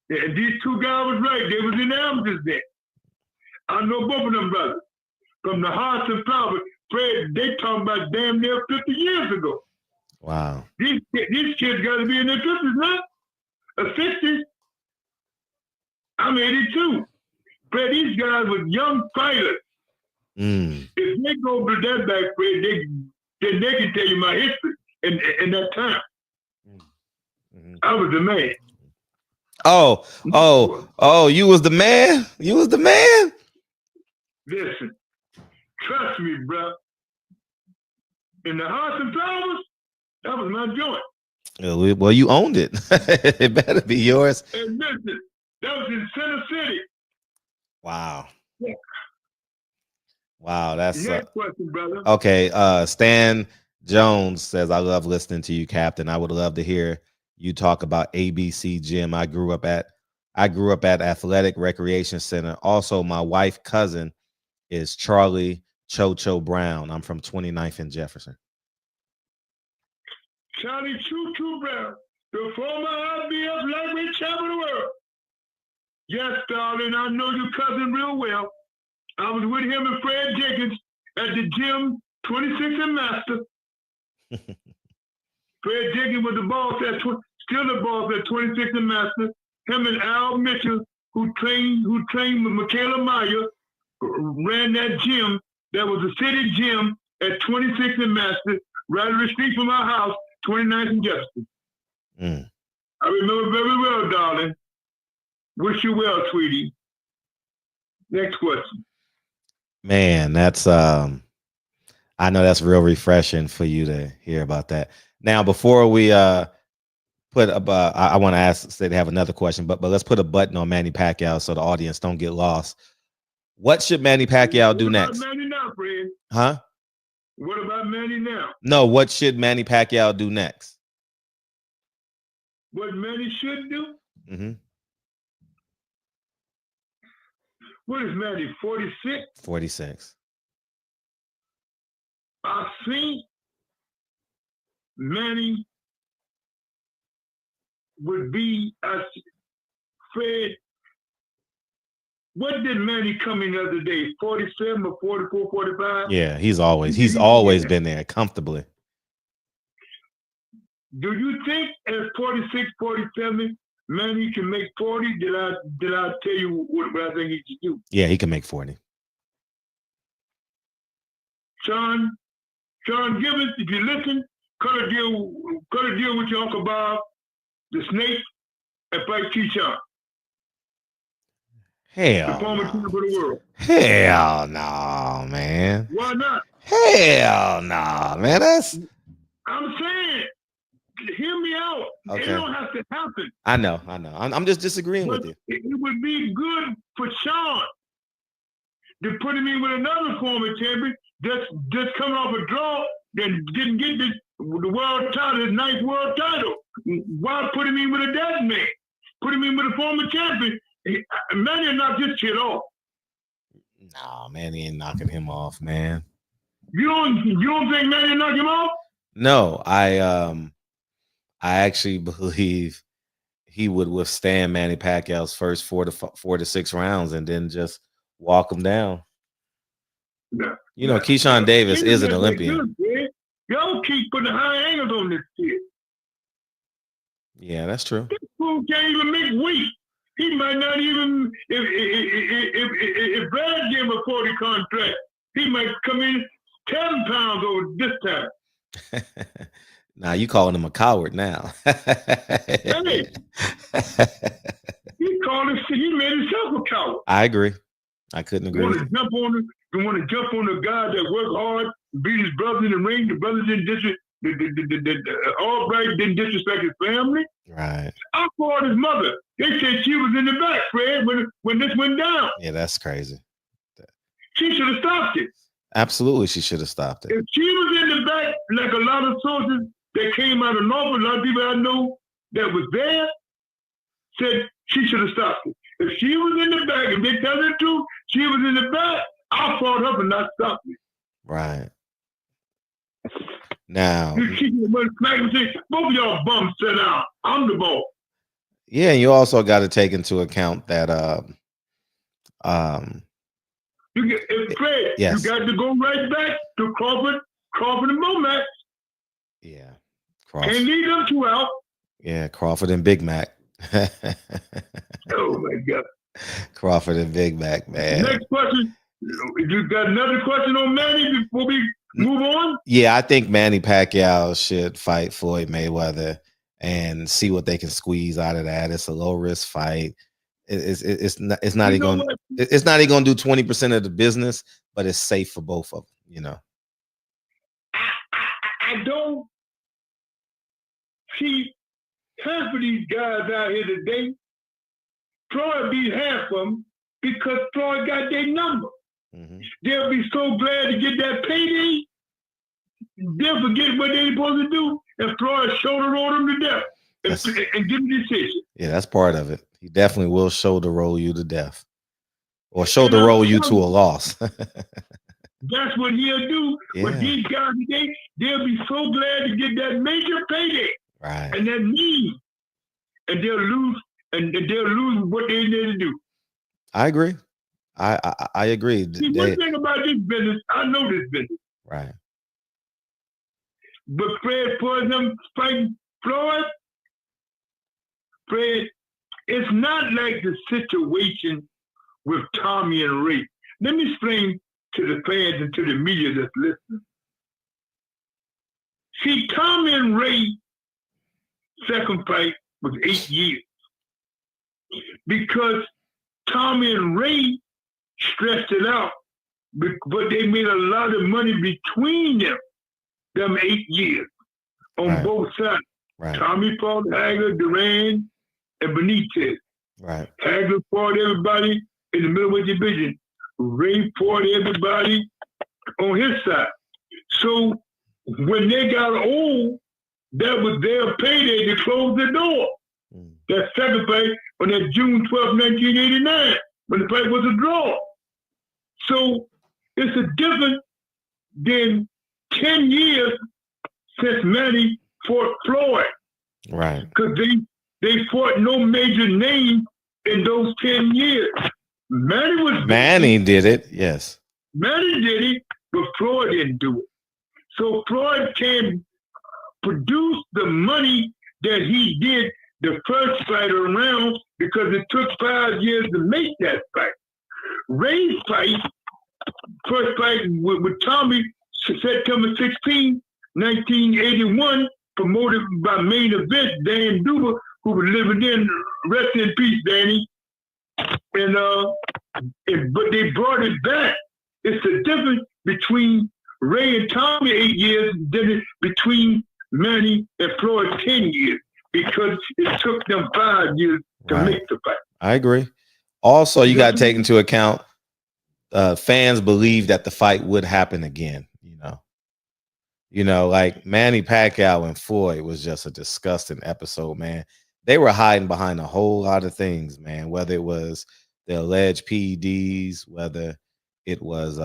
and these two guys was right. They was in amateurs then. I know both of them brothers. From the Hearts and Flowers, Fred, they talking about damn near 50 years ago. Wow. These kids got to be in their 50s now. 60s. I'm 82. Fred, these guys were young fighters. If they go to that back, Fred, they can tell you my history in that time. I was the man. Oh, you was the man? You was the man? Listen, trust me, bro. In the Hearts and Flowers, that was my joint. Well, you owned it. It better be yours. And listen, That was in Center City. Wow. Yeah. Wow, that's Next question, brother. okay. Stan Jones says, I love listening to you, Captain. I would love to hear you talk about ABC Gym. I grew up at Athletic Recreation Center. Also, my wife cousin is Charlie Cho Brown. I'm from 29th and Jefferson. Charlie Choo Brown, the former IBF lightweight champion of the world. Yes, darling, I know your cousin real well. I was with him and Fred Jenkins at the gym, 26 and Master. Fred Jenkins was the boss still the boss at 26 and Master. Him and Al Mitchell, who trained with Michaela Meyer, ran that gym. That was a city gym at 26 and Master, right on the street from our house, 29th and Jefferson. I remember very well, darling. Wish you well, sweetie. Next question. Man, that's I know that's real refreshing for you to hear about that. Now, before we put up, I want to say they have another question, but let's put a button on Manny Pacquiao so the audience don't get lost. What should Manny Pacquiao do next? What about Manny now, Fred? Huh? What about Manny now? No, what should Manny Pacquiao do next? What Manny should do? Mm-hmm. What is Manny, 46? 46. I think Manny would be, Fred, what did Manny come in the other day? 47 or 44, 45? Yeah, he's always been there comfortably. Do you think at 46, 47, Manny can make 40? Did I tell you what I think he should do? Yeah, he can make 40. Sean Gibbons, if you listen, cut a deal with your Uncle Bob, the snake, and fight Keyshawn. Hell the former champ of the world. Hell no, man. Why not? Hell no, man. I'm saying, hear me out. Okay. It don't have to happen. I know. I'm just disagreeing with you. It would be good for Sean to put him in with another former champion just coming off a draw that didn't get the world title, his ninth world title. Why put him in with a dead man? Put him in with a former champion. Manny knocked this shit off. No, Manny ain't knocking him off, man. You don't think Manny knocked him off? No, I actually believe he would withstand Manny Pacquiao's first 4 to 6 rounds and then just walk him down. No. You know, Keyshawn Davis is an Olympian. Y'all keep putting high angles on this shit. Yeah, that's true. This fool can't even make weight. He might not even, if Brad gave him a 40 contract, he might come in 10 pounds over this time. Now you calling him a coward now. Hey, he made himself a coward. I agree. I couldn't agree. You want to jump on the guy that worked hard, beat his brother in the ring. The brother didn't Albright didn't disrespect his family. Right. I called his mother. They said she was in the back, Fred, when this went down. Yeah, that's crazy. She should have stopped it. Absolutely, she should have stopped it. If she was in the back, like a lot of sources that came out of Norfolk, a lot of people I know that was there, said she should have stopped it. If she was in the back, if they tell the truth, she was in the back, I fought her and not stopped it. Right. Now, you keep your money smack and say, both of y'all bums sit down. I'm the ball. Yeah, and you also got to take into account that Fred, yes. You got to go right back to Crawford and Momax. Yeah. Can't leave them two out. Yeah, Crawford and Big Mac. Oh my God. Crawford and Big Mac, man. Next question. You got another question on Manny before we move on? Yeah, I think Manny Pacquiao should fight Floyd Mayweather and see what they can squeeze out of that. It's a low risk fight. It's not even going to do 20% of the business, but it's safe for both of them. You know. I don't see half of these guys out here today Floyd beat half of them because Floyd got their number. Mm-hmm. They'll be so glad to get that payday, they'll forget what they're supposed to do, and Floyd shoulder roll them to death and give them the decision. Yeah, that's part of it. He definitely will shoulder roll you to death. Or shoulder roll you to a loss. That's what he'll do. Yeah. With these guys today, they'll be so glad to get that major payday. Right. And that need. And they'll lose what they need to do. I agree. I agree. See, one thing about this business, I know this business. Right. But Fred for them fighting Floyd, Fred, it's not like the situation with Tommy and Ray. Let me explain to the fans and to the media that's listening. See, Tommy and Ray second fight was 8 years. Because Tommy and Ray stressed it out, but they made a lot of money between them 8 years on both sides. Right. Tommy fought Hagler, Duran, and Benitez. Right. Hagler fought everybody in the middleweight division. Ray fought everybody on his side. So when they got old, that was their payday to close the door. That second fight on that June 12, 1989, when the fight was a draw. So it's a different than 10 years since Manny fought Floyd. Right. Because they fought no major name in those 10 years. Manny did it, yes. Manny did it, but Floyd didn't do it. So Floyd can produce the money that he did the first fight around because it took 5 years to make that fight. Ray's fight, first fight with Tommy, September 16, 1981, promoted by Main Event, Dan Duba, who was living in, rest in peace, Danny. But they brought it back. It's the difference between Ray and Tommy 8 years than between Manny and Floyd 10 years because it took them 5 years to make the fight. I agree. Also, you got to take into account fans believe that the fight would happen again. You know, like Manny Pacquiao and Floyd was just a disgusting episode, man. They were hiding behind a whole lot of things, man, whether it was the alleged PEDs, whether it was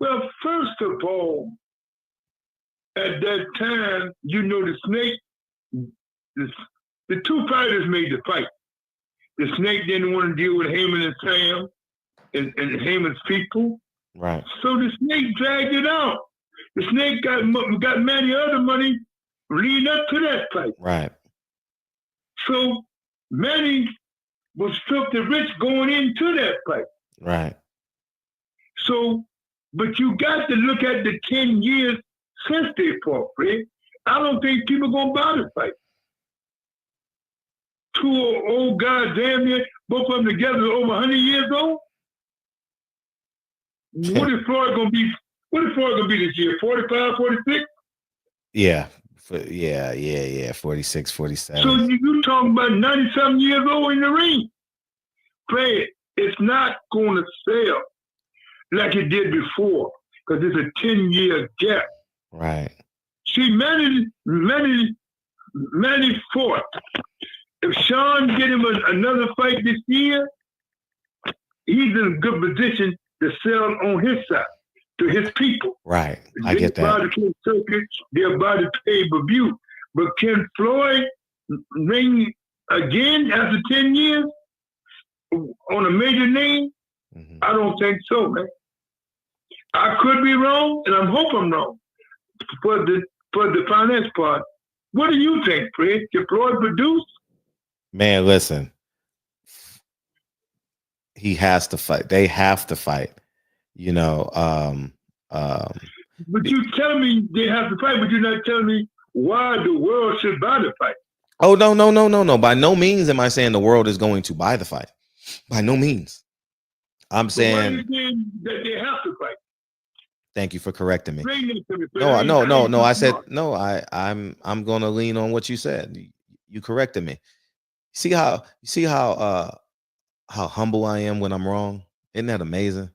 Well, first of all, at that time, the Snake, the two fighters made the fight. The Snake didn't want to deal with Haymon and Sam and Haymon's people. Right. So the Snake dragged it out. The Snake got many other money leading up to that fight. Right. So Manny was filthy rich going into that fight. Right. So, but you got to look at the 10 years since they fought, Fred. I don't think people going to buy the fight. Two old guys, damn near, both of them together over 100 years old. What is Floyd going to be? What is Floyd going to be this year? 45, 46? Yeah. 46, 47. So you talking about 90-something years old in the ring. Fred, it's not going to sell like it did before because it's a 10-year gap. Right. See, Manny fought. If Sean get him another fight this year, he's in a good position to sell on his side to his people. Right. I get that. They're about to pay per view. But can Floyd ring again after 10 years on a major name? Mm-hmm. I don't think so, man. I could be wrong, and I hope I'm wrong for the finance part. What do you think, Fred? Can Floyd produce? Man, listen. He has to fight. They have to fight. But you tell me they have to fight, but you're not telling me why the world should buy the fight. Oh, no. By no means am I saying the world is going to buy the fight. By no means. I'm saying, why are you saying that they have to fight. Thank you for correcting me. No. I said no. I'm going to lean on what you said. You corrected me. How humble I am when I'm wrong. Isn't that amazing?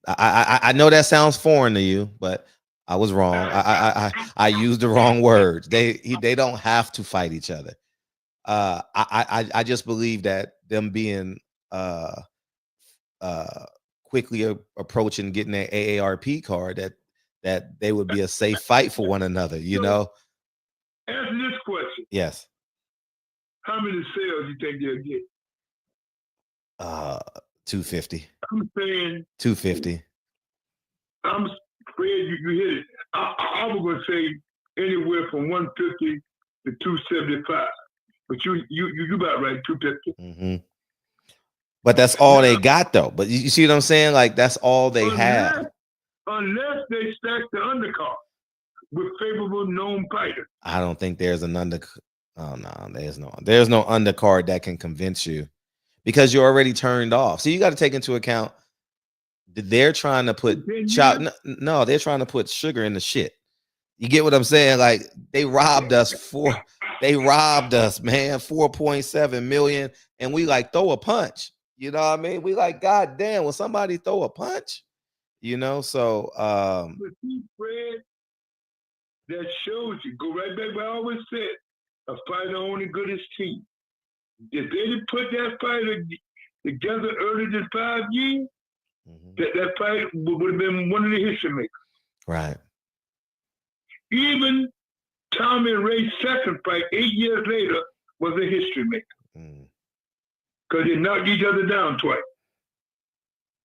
I know that sounds foreign to you, but I was wrong. I used the wrong words. They don't have to fight each other. I just believe that them being quickly approaching getting an AARP card, that they would be a safe fight for one another. You know. Answer this question. Yes. How many sales you think they'll get? 250. I'm saying 250. I'm afraid you hit it. I was gonna say anywhere from 150 to 275. But you about right, 250. Mm-hmm. But that's all they got, though. But you see what I'm saying? Like, that's all they have. Unless they stack the undercard with favorable known fighters. I don't think there's an Oh no, there's no undercard that can convince you, because you're already turned off. So you got to take into account that they're trying to put no, they're trying to put sugar in the shit. You get what I'm saying? Like, they robbed us, man, 4.7 million, and we like throw a punch. You know what I mean? We like, God damn, will somebody throw a punch? You know, so Fred, that shows you. Go right back where I always said, a fighter only good as team. If they didn't put that fighter together earlier than 5 years, that fight would have been one of the history makers. Right. Even Tommy and Ray's second fight 8 years later was a history maker. Because they knocked each other down twice.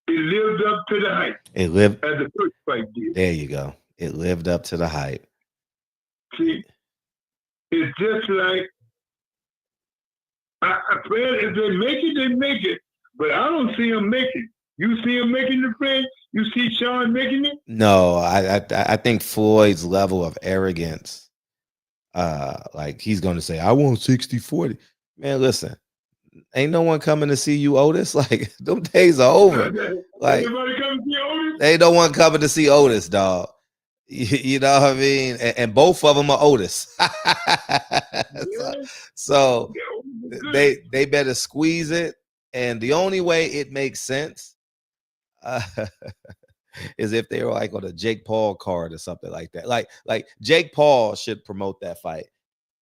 It lived up to the hype. It lived as the first fight did. There you go. It lived up to the hype. See, it's just like Fred, if they make it, they make it. But I don't see them making. You see him making the Fred? You see Sean making it? No, I think Floyd's level of arrogance, like, he's going to say, I want 60-40. Man, listen, ain't no one coming to see you, Otis. Like, them days are over. Like, everybody coming to see Otis? Ain't no one coming to see Otis, dog. You know what I mean? And both of them are Otis. So they better squeeze it. And the only way it makes sense is if they were like on a Jake Paul card or something like that. Like Jake Paul should promote that fight.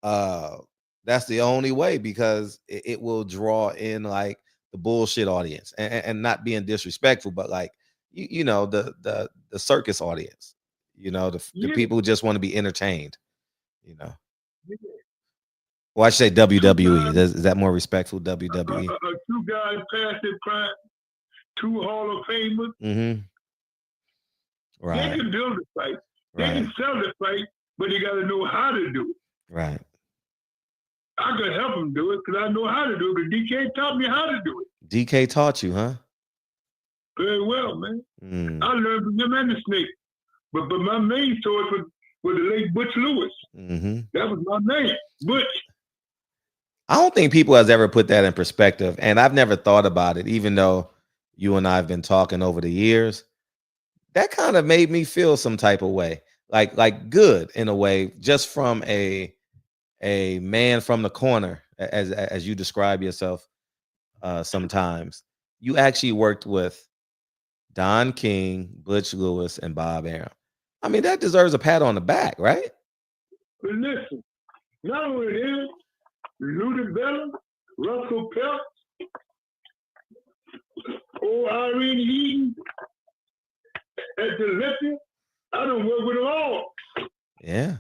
That's the only way, because it will draw in like the bullshit audience, and not being disrespectful, but like you know, the circus audience. You know, the people who just want to be entertained. You know. Well, I should say WWE. Is that more respectful? WWE. Two guys past their prime, two Hall of Famers. Mm-hmm. Right. They can build a fight. They can sell the fight, but they got to know how to do it. Right. I can help them do it because I know how to do it, but DK taught me how to do it. DK taught you, huh? Very well, man. I learned from him and the Snake. But my main source was the late Butch Lewis. Mm-hmm. That was my name, Butch. I don't think people has ever put that in perspective, and I've never thought about it, even though you and I have been talking over the years. That kind of made me feel some type of way, like good in a way, just from a man from the corner, as you describe yourself. Sometimes you actually worked with Don King, Butch Lewis, and Bob Arum. I mean, that deserves a pat on the back, right? But listen, not only him, Ludwig Bella, Russell Pelt, Irene Eden, at the Lipton, I don't work with them all. Yeah.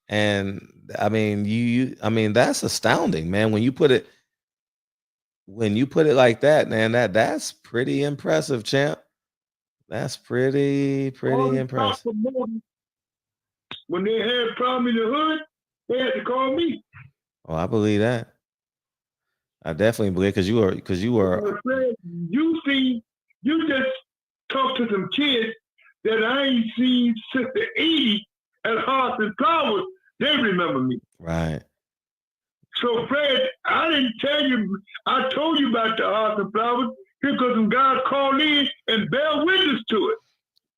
And I mean, I mean, that's astounding, man. When you put it like that, man, that's pretty impressive, champ. That's pretty impressive. When they had a problem in the hood, they had to call me. Oh, I believe that. I definitely believe, because you were. You just talked to some kids that I ain't seen since the 80s at Hearts and Flowers. They remember me. Right. So, Fred, I didn't tell you. I told you about the Hearts and Flowers because some guys called in and bear witness to it.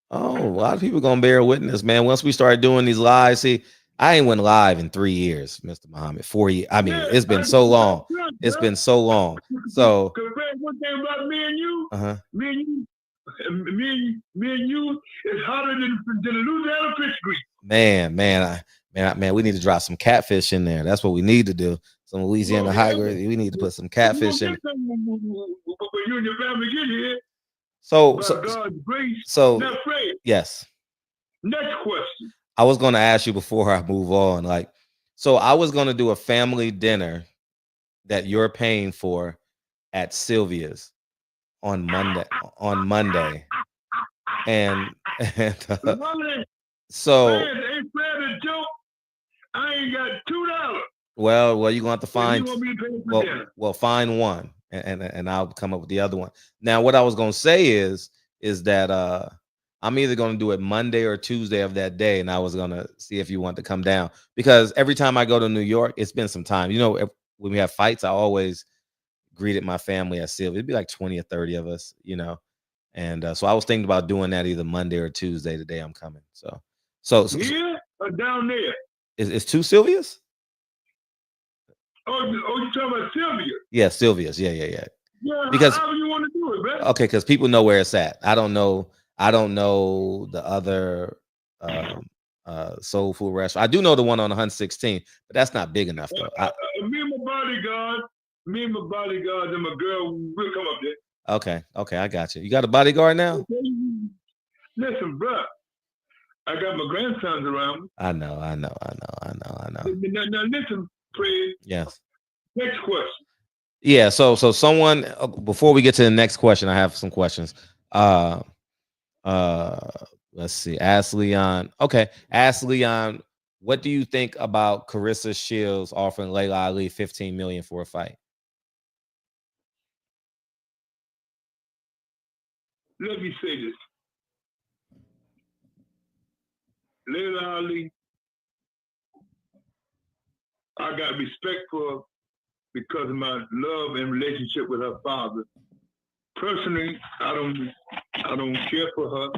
Oh, a lot of people gonna bear witness, man. Once we start doing these lives, see, I ain't went live in 3 years, Mr. Muhammad. 4 years. I mean, it's been so long. It's been so long. So one thing about me and you, me and you is hotter than the Louisiana fish grease. Man, we need to drop some catfish in there. That's what we need to do. Some Louisiana high grade. We need to put some catfish in. When you and your family get here. So God's grace. Now, Fred, yes. Next question. I was going to ask you before I move on. Like, so I was going to do a family dinner that you're paying for at Sylvia's on Monday. And so man, ain't Fred a joke? I ain't got $2. Well, you're gonna have to find find one and I'll come up with the other one. Now, what I was gonna say is that I'm either gonna do it Monday or Tuesday of that day, and I was gonna see if you want to come down, because every time I go to New York, it's been some time. You know, when we have fights, I always greeted my family at Sylvia. It'd be like 20 or 30 of us, you know. And so I was thinking about doing that either Monday or Tuesday, the day I'm coming. So here or down there? Is two Sylvia's? Oh, you talking about Sylvia? Yeah, Sylvia's. Yeah. Yeah, because how you want to do it, man? Okay, because people know where it's at. I don't know the other soul food restaurant. I do know the one on 116, but that's not big enough though. Me and my bodyguard and my girl will come up there. Okay, I got you. You got a bodyguard now? Listen, bro, I got my grandsons around me. I know. Now listen, Fred. Yes. Next question. Yeah. So someone, before we get to the next question, I have some questions. Let's see. Ask Leon. Okay. Ask Leon, what do you think about Carissa Shields offering Layla Ali $15 million for a fight? Let me say this. Layla Ali, I got respect for her because of my love and relationship with her father. Personally, I don't care for her.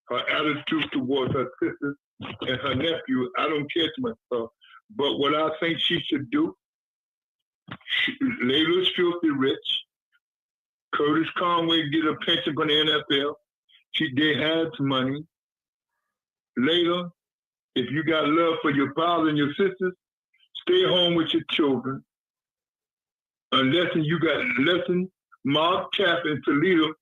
Her attitude towards her sister and her nephew, I don't care too much for her. But what I think she should do, Layla's filthy rich. Curtis Conway get a pension from the NFL. They had some money. Layla, if you got love for your father and your sisters, stay home with your children. Unless Mark Tapp and Toledo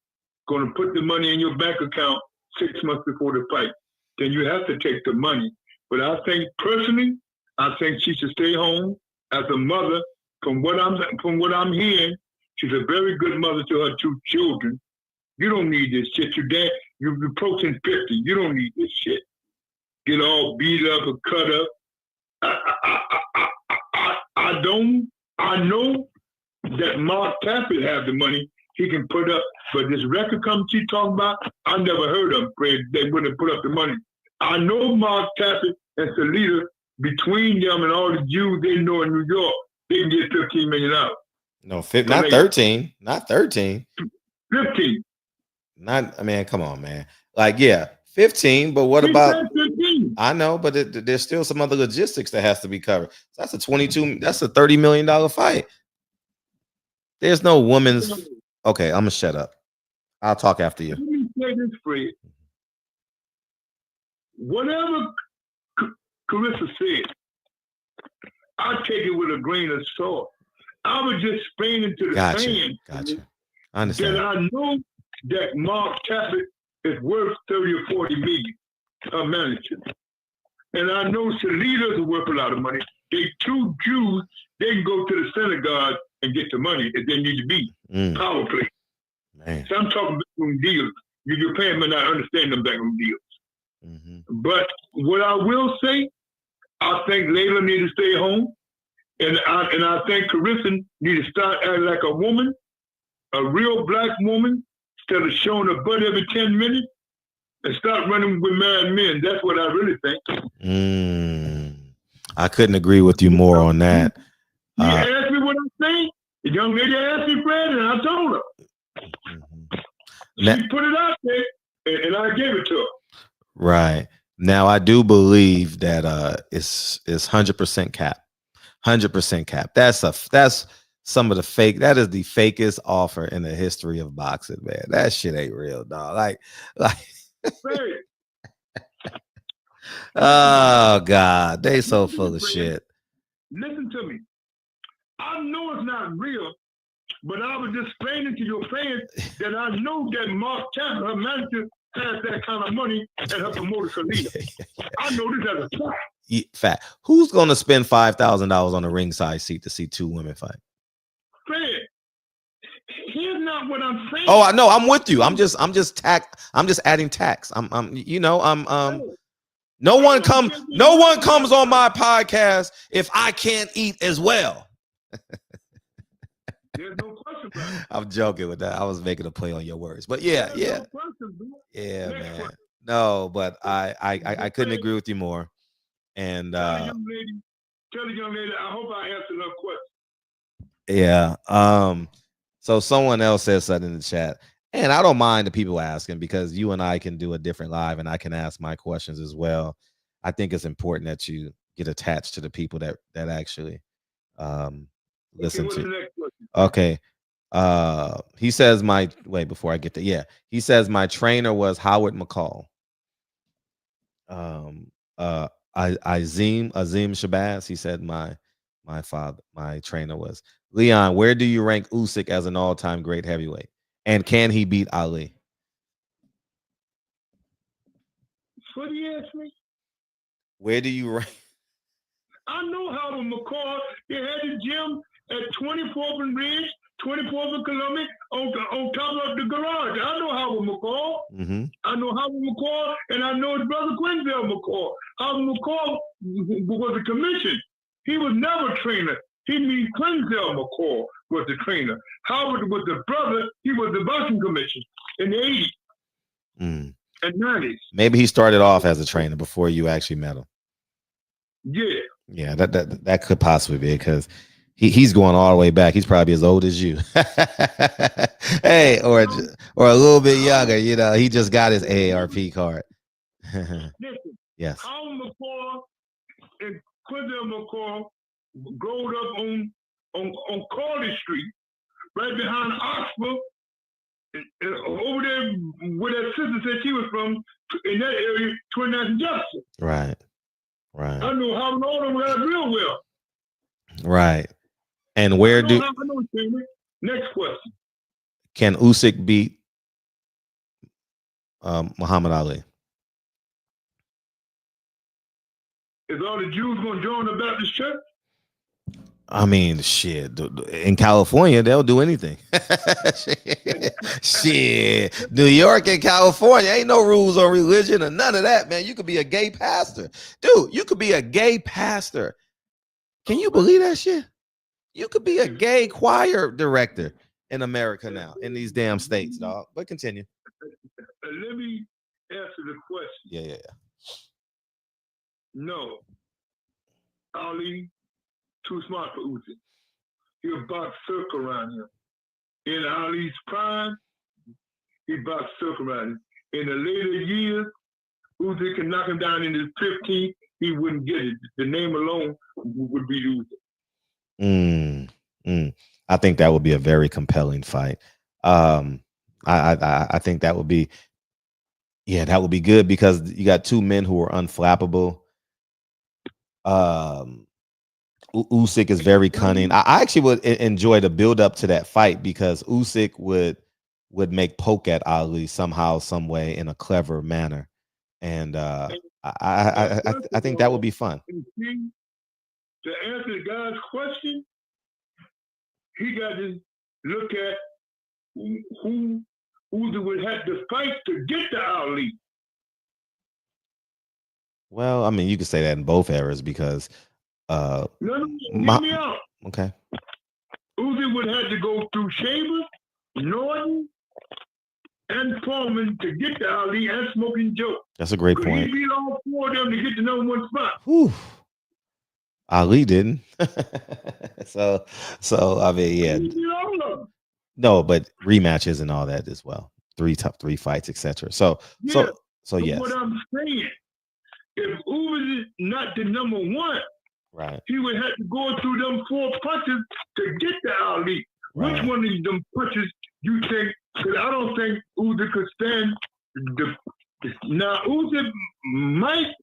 going to put the money in your bank account 6 months before the fight, then you have to take the money. But I think personally, she should stay home as a mother. From what I'm hearing, she's a very good mother to her 2 children. You don't need this shit. You're approaching 50. You don't need this shit. Get all beat up and cut up. I know that Mark Taffet have the money he can put up, but this record company she's talking about, I never heard of them, Fred. They wouldn't put up the money. I know Mark Taffet and Salida, between them and all the Jews they know in New York, they can get $15 million out. No, not 13. Not 13. 15. Come on, man. Like, yeah, 15, but what about 15? I know, but there's still some other logistics that has to be covered. So that's a $30 million fight. There's no woman's. Okay, I'm gonna shut up. I'll talk after you. Let me say this, Fred. Whatever Carissa said, I take it with a grain of salt. I was just explaining to the fans I understand. that I know that Mark Taffet is worth 30 or 40 million, her manager. And I know Salida's worth a lot of money. They 2 Jews, they can go to the synagogue and get the money if they need to be. Power play. Man. So I'm talking backroom deals. Your parents may not understand them backroom deals. Mm-hmm. But what I will say, I think Layla need to stay home. And I think Carissa need to start acting like a woman, a real black woman, instead of showing her butt every 10 minutes, and start running with married men. That's what I really think. I couldn't agree with you more on that. You asked me what I'm saying. The young lady asked me, Fred, and I told her. She put it out there, and I gave it to her. Right. Now I do believe that it's 100% cap. 100% cap. That's some of the fake. That is the fakest offer in the history of boxing, man. That shit ain't real, dog. Like Hey, oh God, they so listen to full me, of friend. shit. Listen to me. I know it's not real, but I was just explaining to your fans that I know that Mark Chapman, her manager, has that kind of money at her promoter Serena. I know this as a fact. Fact. Who's gonna spend $5,000 on a ringside seat to see two women fight? Fred, here's not what I'm saying. Oh, I know. I'm with you. I'm just adding tax. No one comes on my podcast if I can't eat as well. There's no question about it. I'm joking with that. I was making a play on your words, but yeah, No question, man. Question. No, but I couldn't agree with you more. And tell the young lady, I hope I answered her question. Yeah. So someone else says something in the chat, and I don't mind the people asking because you and I can do a different live, and I can ask my questions as well. I think it's important that you get attached to the people that actually listen to. Okay. He says before I get to he says my trainer was Howard McCall. Azim Shabazz. He said my trainer was Leon. Where do you rank Usyk as an all-time great heavyweight? And can he beat Ali? What do you ask me? Where do you rank? I know Howard McCall. He had the gym at 24th and Ridge, 24th and Columbia, on top of the garage. I know Howard McCall. Mm-hmm. I know Howard McCall, and I know his brother Quinzel McCall. Howard McCall was a commission. He was never a trainer. He means Quinzel McCall was the trainer. Howard was the brother. He was the boxing commission in the 80s and 90s. Maybe he started off as a trainer before you actually met him. Yeah. That could possibly be because he's going all the way back. He's probably as old as you. Hey, or a little bit younger. You know, he just got his AARP card. Listen, yes. Howard McCall and Quinzel McCall growed up on Carter Street, right behind Oxford, over there where that sister said she was from, in that area, 29th and Jefferson. Right. I know how long them got real well. Right. And next question. Can Usyk beat Muhammad Ali? Is all the Jews going to join the Baptist church? I mean, shit. In California, they'll do anything. Shit. New York and California, ain't no rules on religion or none of that, man. You could be a gay pastor. Dude, you could be a gay pastor. Can you believe that shit? You could be a gay choir director in America now, in these damn states, dog. But continue. Let me answer the question. Yeah. No. Ali, too smart for Usyk. He'll box circle around him. In Ali's prime, he boxed circle around him. In the later years, Usyk can knock him down in his 15th, he wouldn't get it. The name alone would be Usyk. I think that would be a very compelling fight. I think that would be, that would be good because you got two men who are unflappable. Usyk is very cunning. I actually would enjoy the build up to that fight because Usyk would make poke at Ali somehow, some way, in a clever manner, and I think that would be fun. To answer the guy's question, he got to look at who would have to fight to get to Ali. Well, I mean, you could say that in both eras because no, hear me out. Okay. Usyk would have to go through Chambers, Norton, and Foreman to get to Ali and Smoking Joe. That's a great point. He beat all four of them to get the number one spot. Whew. Ali didn't. so I mean, no, but rematches and all that as well. Three fights, etc. So yes. What I'm saying, if Uber is not the number one, Right. he would have to go through them 4 punches to get the atleast. Right. Which one of them punches you think? Because I don't think Usyk could stand the. Now Usyk might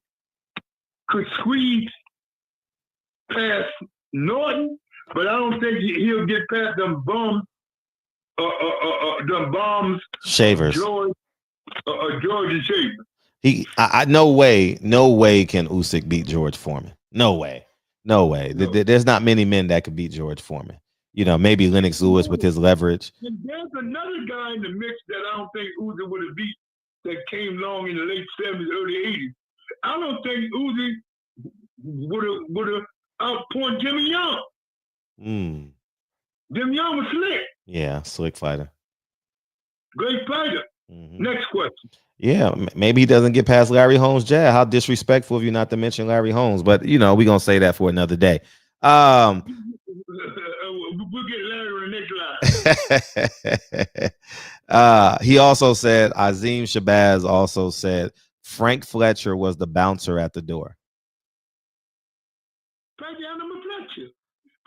could squeeze past Norton, but I don't think he'll get past them bombs. Them bombs. Shavers. George and Shaver. I no way can Usyk beat George Foreman. No way. No. There's not many men that could beat George Foreman. You know, maybe Lennox Lewis with his leverage. And there's another guy in the mix that I don't think Usyk would have beat that came along in the late 70s, early 80s. I don't think Usyk would have outpoint Jimmy Young. Jimmy Young was slick. Yeah, slick fighter. Great fighter. Next question. Yeah, maybe he doesn't get past Larry Holmes' jab. How disrespectful of you not to mention Larry Holmes, but you know, we're gonna say that for another day. We'll get Larry in the next line. He also said, Azim Shabazz also said Frank Fletcher was the bouncer at the door. Fletcher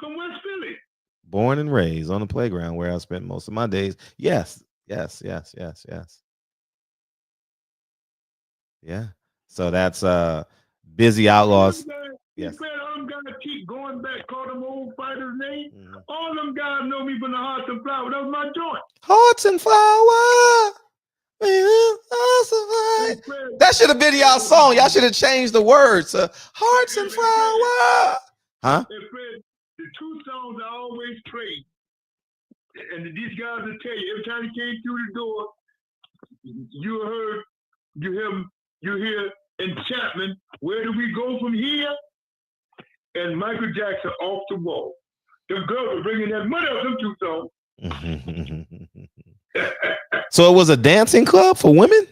from West Philly. Born and raised on the playground where I spent most of my days. Yes. Yeah. So that's Busy Outlaws. Yes. All them guys keep going back, call them old fighters' names. All them guys know me from the Hearts and Flower. That was my joint. Hearts and Flower. That should have been y'all song. Y'all should have changed the words. Hearts and Flower. Huh? The 2 songs I always played. And these guys will tell you, every time he came through the door, you hear Enchantment, Where Do We Go From Here? And Michael Jackson, Off the Wall. Them girls were bringing that money out them 2 songs. So it was a dancing club for women?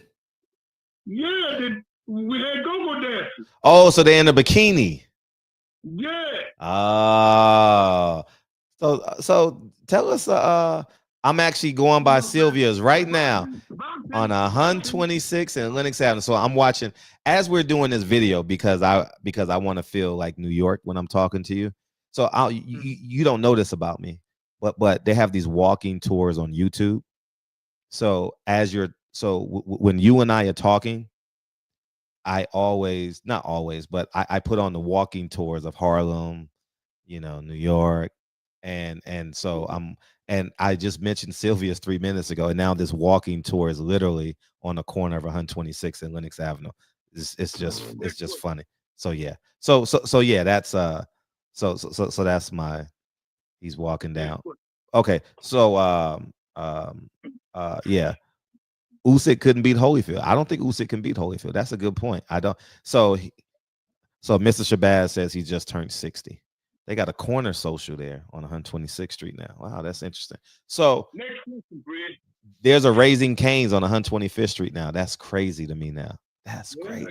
Yeah, we had go-go dancers. Oh, so they're in a bikini. Yeah. Oh. So tell us, I'm actually going by Sylvia's right now on 126 and Lenox Avenue. So I'm watching as we're doing this video because I want to feel like New York when I'm talking to you. So you don't know this about me, but they have these walking tours on YouTube. So when you and I are talking, I always, not always, but I put on the walking tours of Harlem, New York. And so I just mentioned Sylvia's 3 minutes ago, and now this walking tour is literally on the corner of 126 and Lenox Avenue. It's just funny. So yeah. So yeah, that's that's my, he's walking down. Okay. So yeah. Usyk couldn't beat Holyfield. I don't think Usyk can beat Holyfield. That's a good point. I don't. So Mr. Shabazz says he just turned 60. They got a corner social there on 126th Street now. Wow, that's interesting. So next question, Fred. There's a Raising Cane's on 125th Street now. That's crazy to me now. That's great.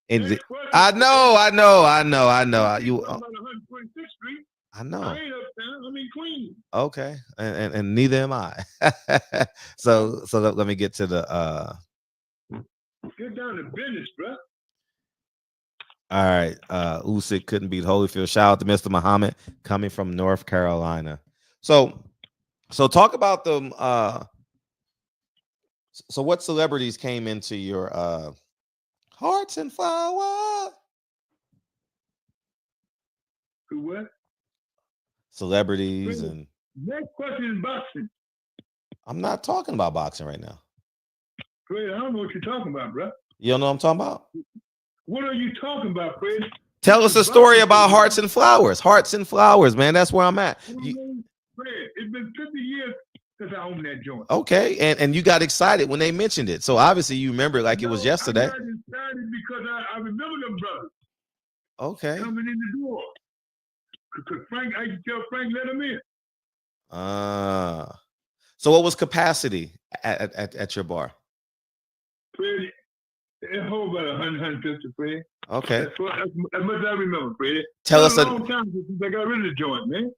And I know. You on 126th Street. I know. I ain't uptown. I'm in Queens. Okay, and neither am I. so let me get to the. Get down to business, bro. All right, Usyk couldn't beat Holyfield. Shout out to Mr. Muhammad coming from North Carolina. So talk about them. So what celebrities came into your Hearts and Flower? What? Celebrities and. Next question is boxing. I'm not talking about boxing right now. Fred, I don't know what you're talking about, bro. You don't know what I'm talking about? What are you talking about, Fred? Tell us a story about Hearts and Flowers. Hearts and Flowers, man. That's where I'm at. Fred, it's been 50 years since I owned that joint. Okay, and you got excited when they mentioned it. So obviously you remember it like it was yesterday. I got excited because I remember them brothers. Okay. Coming in the door. Because Frank, I can tell Frank let him in. So what was capacity at your bar? Fred, it hold about 150, Fred. Okay. That's as much as I remember, Fred. Tell us a long time since I got rid of the joint, man.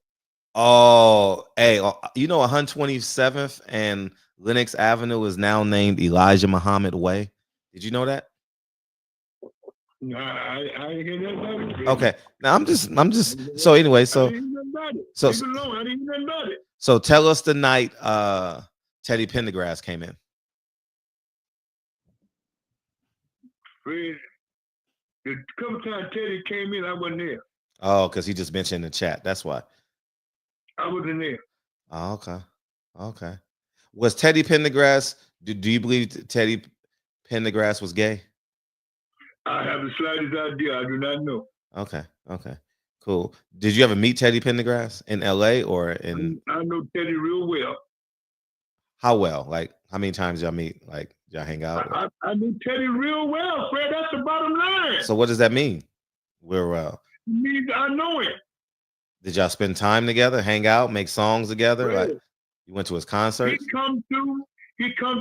Oh, hey, 127th and Lenox Avenue is now named Elijah Muhammad Way. Did you know that? I ain't hear nothing about it. Okay. Now I'm just so anyway, I so didn't hear nothing about it. so- Leave it alone. I didn't hear nothing about it. so tell us the night Teddy Pendergrass came in. Fred, the couple times Teddy came in, I wasn't there. Oh, because he just mentioned in the chat. That's why. I wasn't there. Oh, okay. Okay. Was Teddy Pendergrass, do you believe Teddy Pendergrass was gay? I have the slightest idea. I do not know. Okay. Okay. Cool. Did you ever meet Teddy Pendergrass in LA or in I know Teddy real well. how well? Like how many times y'all meet? Like y'all hang out? I knew Teddy real well, Fred. That's the bottom line. So what does that mean? We're It means I know it. did y'all spend time together, hang out, make songs together? Fred, Like you went to his concerts? he come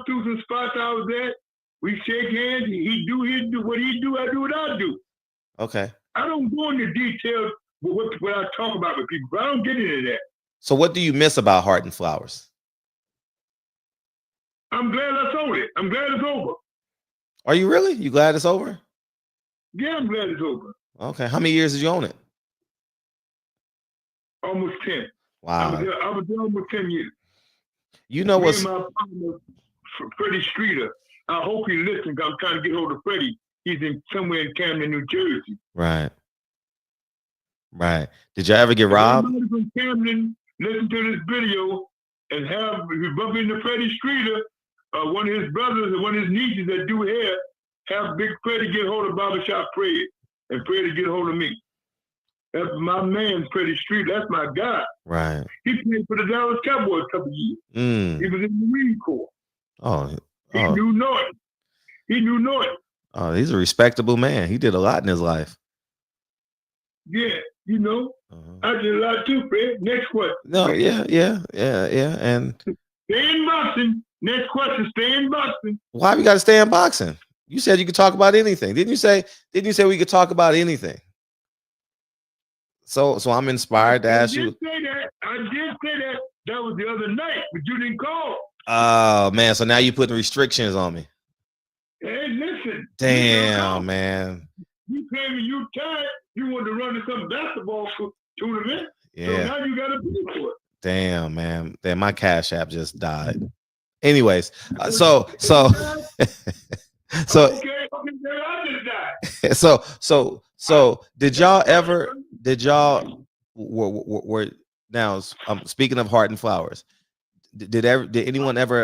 through some spots I was at. We shake hands. He do what he do. I do what I do. Okay. I don't go into details with what I talk about with people. But I don't get into that. So what do you miss about Heart and Flowers? I'm glad I sold it. I'm glad it's over. Are you really? You glad it's over? Yeah, I'm glad it's over. Okay. How many years did you own it? Almost 10. Wow. I was there almost 10 years. You know Me what's and my partner, Freddie Streeter. I hope he listens. I'm trying to get hold of Freddie. He's somewhere in Camden, New Jersey. right. Right. Did y'all ever get robbed? Everybody from Camden listen to this video and we bump into Freddie Streeter, one of his brothers and one of his nieces that do hair, have Big Freddie get hold of Barbershop Fred and Freddie get hold of me. That's my man, Freddie Streeter. That's my guy. Right. He played for the Dallas Cowboys a couple of years. He was in the Marine Corps. Oh. He knew Norton. Oh, he's a respectable man. He did a lot in his life. Yeah, you know. I did a lot too, Fred. Next question. No, yeah. And Stay in boxing. Next question, stay in boxing. why we got to stay in boxing? You said you could talk about anything. Didn't you say we could talk about anything? So I'm inspired to ask you. I did say that. That was the other night, but you didn't call. Oh man, so now you're putting restrictions on me. Hey, listen. Damn, man. You came and you tired. You wanted to run to some basketball tournament. Yeah. So now you got to pay for it. Damn, man. Damn, my Cash App just died. Anyways, so Okay, I just died. so did y'all were now speaking of Heart and Flowers, did anyone ever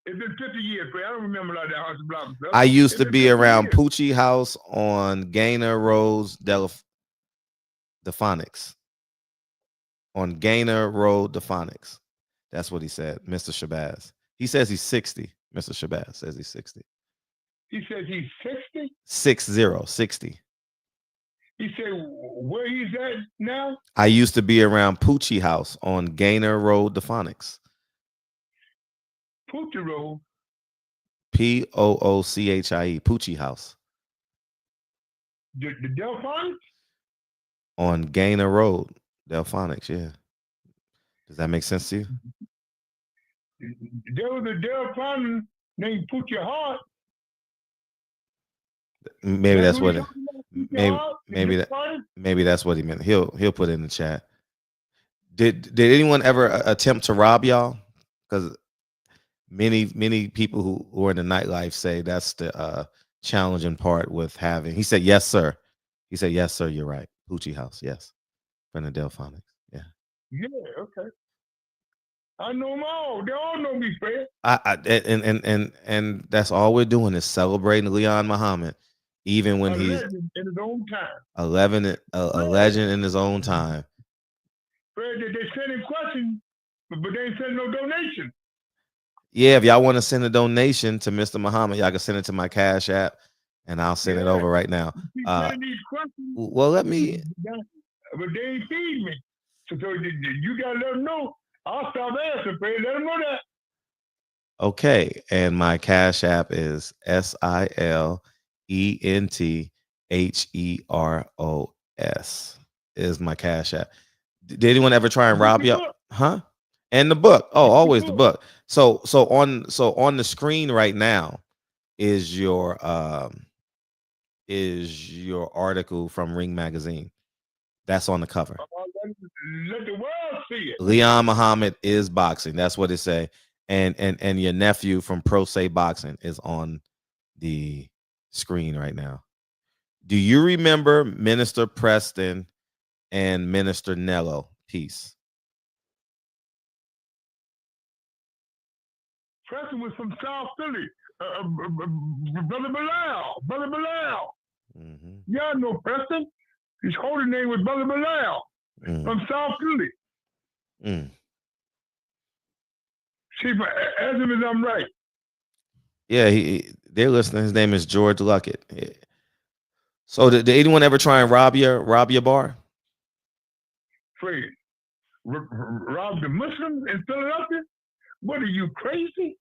It's been 50 years, Fred. I don't remember like that Hearts and Flowers stuff. I used to be around Poochie House on Gaynor Road, Delphonics. On Gaynor Road, Delphonics. That's what he said, Mr. Shabazz. He says he's 60. Mr. Shabazz says he's 60. He says he's 60? 60. He said where he's at now? I used to be around Poochie House on Gaynor Road, Delphonics. Poochie Road? Poochie, Poochie House. The Delphonics? On Gaynor Road, Delphonics, yeah. Does that make sense to you? There was a Delphonics named Poochie Heart. Maybe that's what it. Maybe that's what he meant. He'll put it in the chat. Did anyone ever attempt to rob y'all? Because many people who are in the nightlife say that's the challenging part with having. He said yes, sir. He said yes, sir. You're right. Poochie House, yes, from the Delphonics. Yeah. Yeah. Okay. I know them all. They all know me, Fred. And that's all we're doing is celebrating Leon Muhammad, even when he's in his own time. a legend in his own time. Fred, they send in questions, but they ain't send no donation. Yeah, if y'all want to send a donation to Mr. Muhammad, y'all can send it to my Cash App, and I'll send it over right now. Well, let me. But they ain't feed me. So you gotta let them know. I'll stop asking, Fred. Let them know that. Okay, and my Cash App is SILENTHEROS is my Cash App. Did anyone ever try and rob you? Huh? And the book. Oh, always the book. So on the screen right now is your is your article from Ring Magazine. That's on the cover. Let the world see it. Leon Muhammad is boxing. That's what it say. And your nephew from Pro Se Boxing is on the screen right now. Do you remember Minister Preston and Minister Nello? Peace. Preston was from South Philly. Brother Bilal. Brother Bilal. Mm-hmm. Y'all know Preston. His holy name was Brother Bilal from South Philly. See, ask him if I'm right. Yeah, they're listening. His name is George Luckett. So did anyone ever try and rob your bar? Fred, rob the Muslims in Philadelphia? What are you, crazy?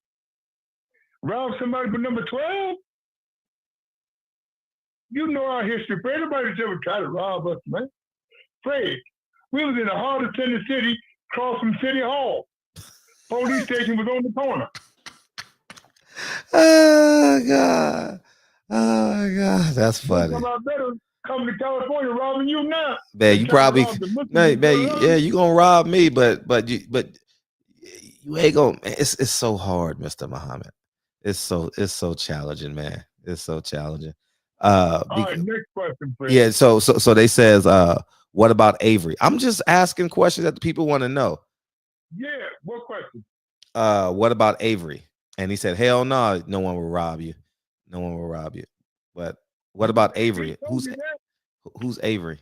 Rob somebody for number 12? You know our history, Fred. Nobody's ever tried to rob us, man. Fred, we was in the heart of Tennessee City, across from City Hall. Police station was on the corner. Oh God. Oh my God. That's funny. Come to California robbing you now. Man, you probably yeah, you gonna rob me, but you ain't gonna. It's so hard, Mr. Muhammad. It's so challenging, man. It's so challenging. All right, next question, Fred. Yeah, so they says, what about Avery? I'm just asking questions that the people want to know. Yeah, what question? What about Avery? And he said, hell no, no one will rob you. No one will rob you. But what about Avery? Who's Avery?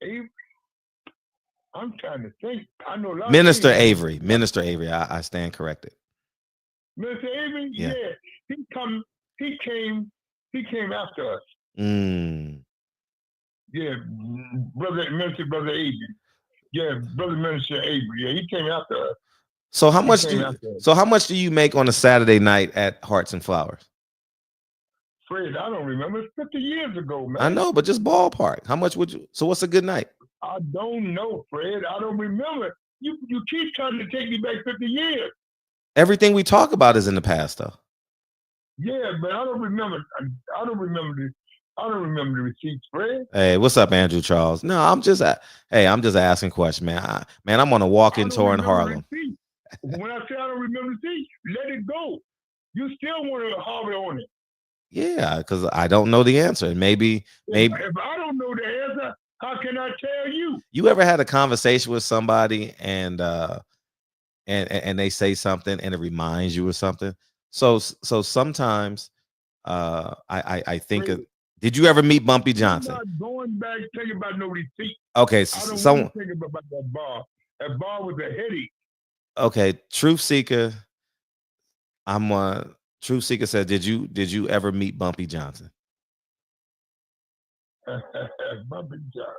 Avery? I'm trying to think. I know Minister Avery. Minister Avery. I stand corrected. Minister Avery? Yeah. He came after us. Yeah, Minister Avery. Yeah, Minister Avery. Yeah, he came after us. So how much do you make on a Saturday night at Hearts and Flowers? Fred, I don't remember. It's 50 years ago, man. I know, but just ballpark. How much would you? So what's a good night? I don't know, Fred. I don't remember. You keep trying to take me back 50 years. Everything we talk about is in the past, though. Yeah, but I don't remember. I don't remember the receipts, Fred. Hey, what's up, Andrew Charles? No, I'm just asking questions, man. I'm on a walk-in tour in Harlem. When I say I don't remember the receipts, let it go. You still want to hobble on it. Yeah, because I don't know the answer. Maybe if I don't know the answer, how can I tell you? You ever had a conversation with somebody and they say something and it reminds you of something? So sometimes I think of, did you ever meet Bumpy Johnson? I'm not going back thinking about no receipt. Okay, I don't want to think about that bar. That bar was a headache. Okay, Truth Seeker. Truth Seeker said, did you ever meet Bumpy Johnson? Bumpy Johnson.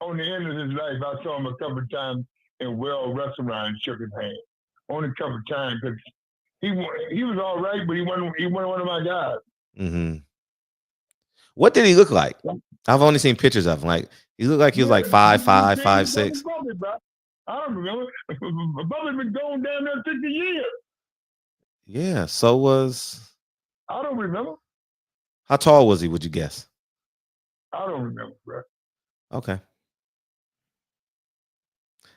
On the end of his life, I saw him a couple of times in Well Restaurant and shook his hand. Only a couple of times because he was all right, but he wasn't one of my guys. Mm-hmm. What did he look like? I've only seen pictures of him. Like he looked like he was like 5'5", 5'6". I don't remember. Bumpy been going down there 50 years. Yeah, so was. I don't remember. How tall was he, would you guess? I don't remember, bro. Okay.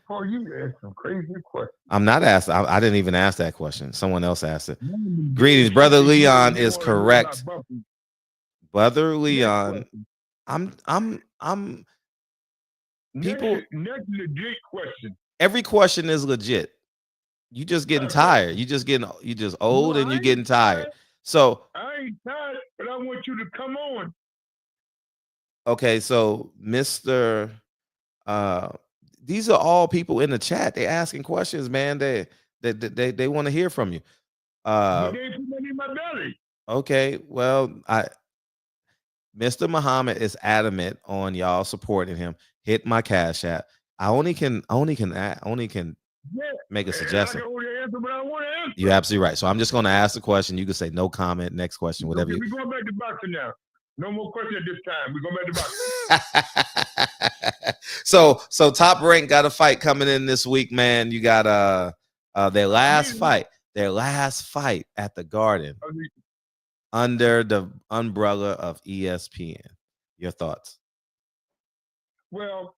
Oh, you asked some crazy questions. I'm not asked. I didn't even ask that question. Someone else asked it. Greetings, Brother Leon is correct. Brother Leon, I'm people. Next legit question. Every question is legit. You just getting tired. You just old and you're getting tired. So I ain't tired, but I want you to come on. Okay, so Mr. These are all people in the chat. They asking questions, man. They want to hear from you. But they ain't put money in my belly. Okay, well, Mr. Muhammad is adamant on y'all supporting him. Hit my Cash App. I only can make a suggestion. I can only answer what I want to answer. You're absolutely right. So I'm just going to ask the question. You can say no comment. Next question, whatever. Okay, we're going back to boxing now. No more questions at this time. We're going back to boxing. So Top Rank got a fight coming in this week, man. You got their last fight at the Garden. under the umbrella of ESPN. Your thoughts? Well,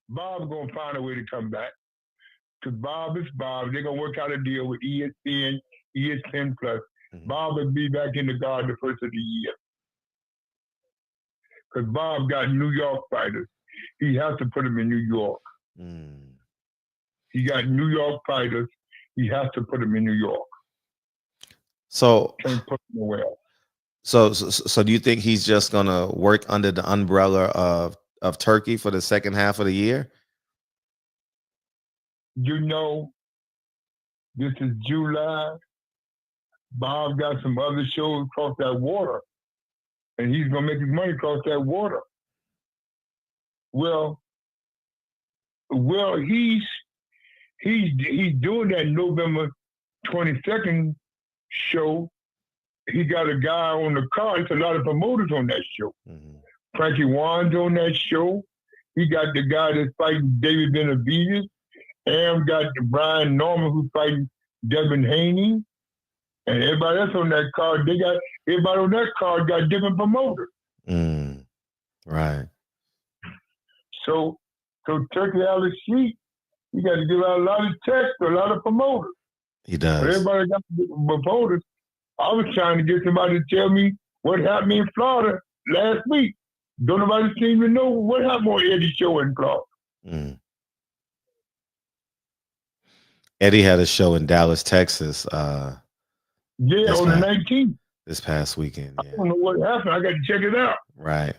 Bob's gonna find a way to come back because Bob is Bob. They're gonna work out a deal with ESPN, ESPN Plus. Mhm. Bob will be back in the Garden the first of the year because Bob got New York fighters. He has to put them in New York. Mm. He got New York fighters. He has to put them in New York. So, Can't put them nowhere else. so do you think he's just gonna work under the umbrella of Turkey for the second half of the year? You know, this is July. Bob got some other shows across that water, and he's gonna make his money across that water. Well, he's doing that November 22nd show. He got a guy on the card. It's a lot of promoters on that show. Mm-hmm. Frankie Wan's on that show. He got the guy that's fighting David Benavidez. Am got Brian Norman who's fighting Devin Haney. And everybody else on that card, everybody on that card got different promoters. Mm. Right. So Turkey Alex Sheik, he got to give out a lot of text to a lot of promoters. He But does. everybody got promoters. I was trying to get somebody to tell me what happened in Florida last week. Don't nobody seem to know what happened on Eddie's show in Florida. Mm. Eddie had a show in Dallas, Texas, Yeah, Yes, on the ma'am. 19th. this past weekend. I Yeah. don't know what happened. I got to check it out. Right.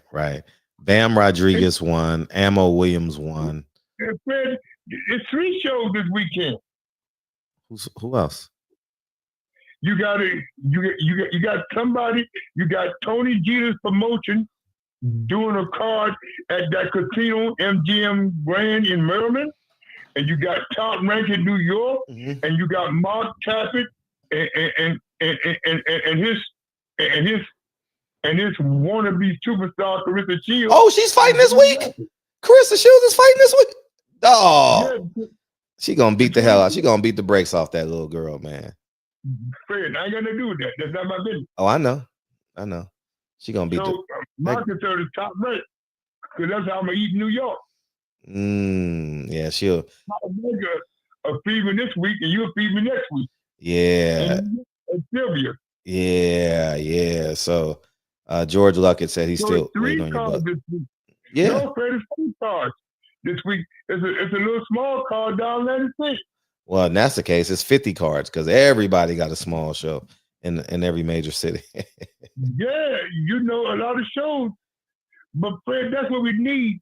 Bam Rodriguez won. Ammo Williams won. And Fred, it's 3 shows this weekend. Who else? You got somebody. You got Tony Jeter's promotion doing a card at that casino, MGM Grand in Maryland, and you got Top Rank in New York, Mhm. and you got Mark Tappert and his wannabe superstar Carissa Shields. Oh, she's fighting this week. Carissa Shields is fighting this week. Oh, Yeah, she gonna beat the hell out. She gonna beat the brakes off that little girl, man. Fred, I ain't got to do with that. That's not my business. Oh, I know. She gonna beat So Marcus is Top Rank because that's how I'm gonna eat in New York. Yeah, she'll. I'll make a feed this week, and you'll feed me next week. Yeah. And Xavier. Yeah. So George Luckett said he's So still it's 3 waiting on your cards book. this week. Yeah. No, Fred, it's 3 cards this week. It's a little small card down there in the Well, in that's the case, it's 50 cards because everybody got a small show in every major city. Yeah, you know, a lot of shows. But Fred, that's what we need.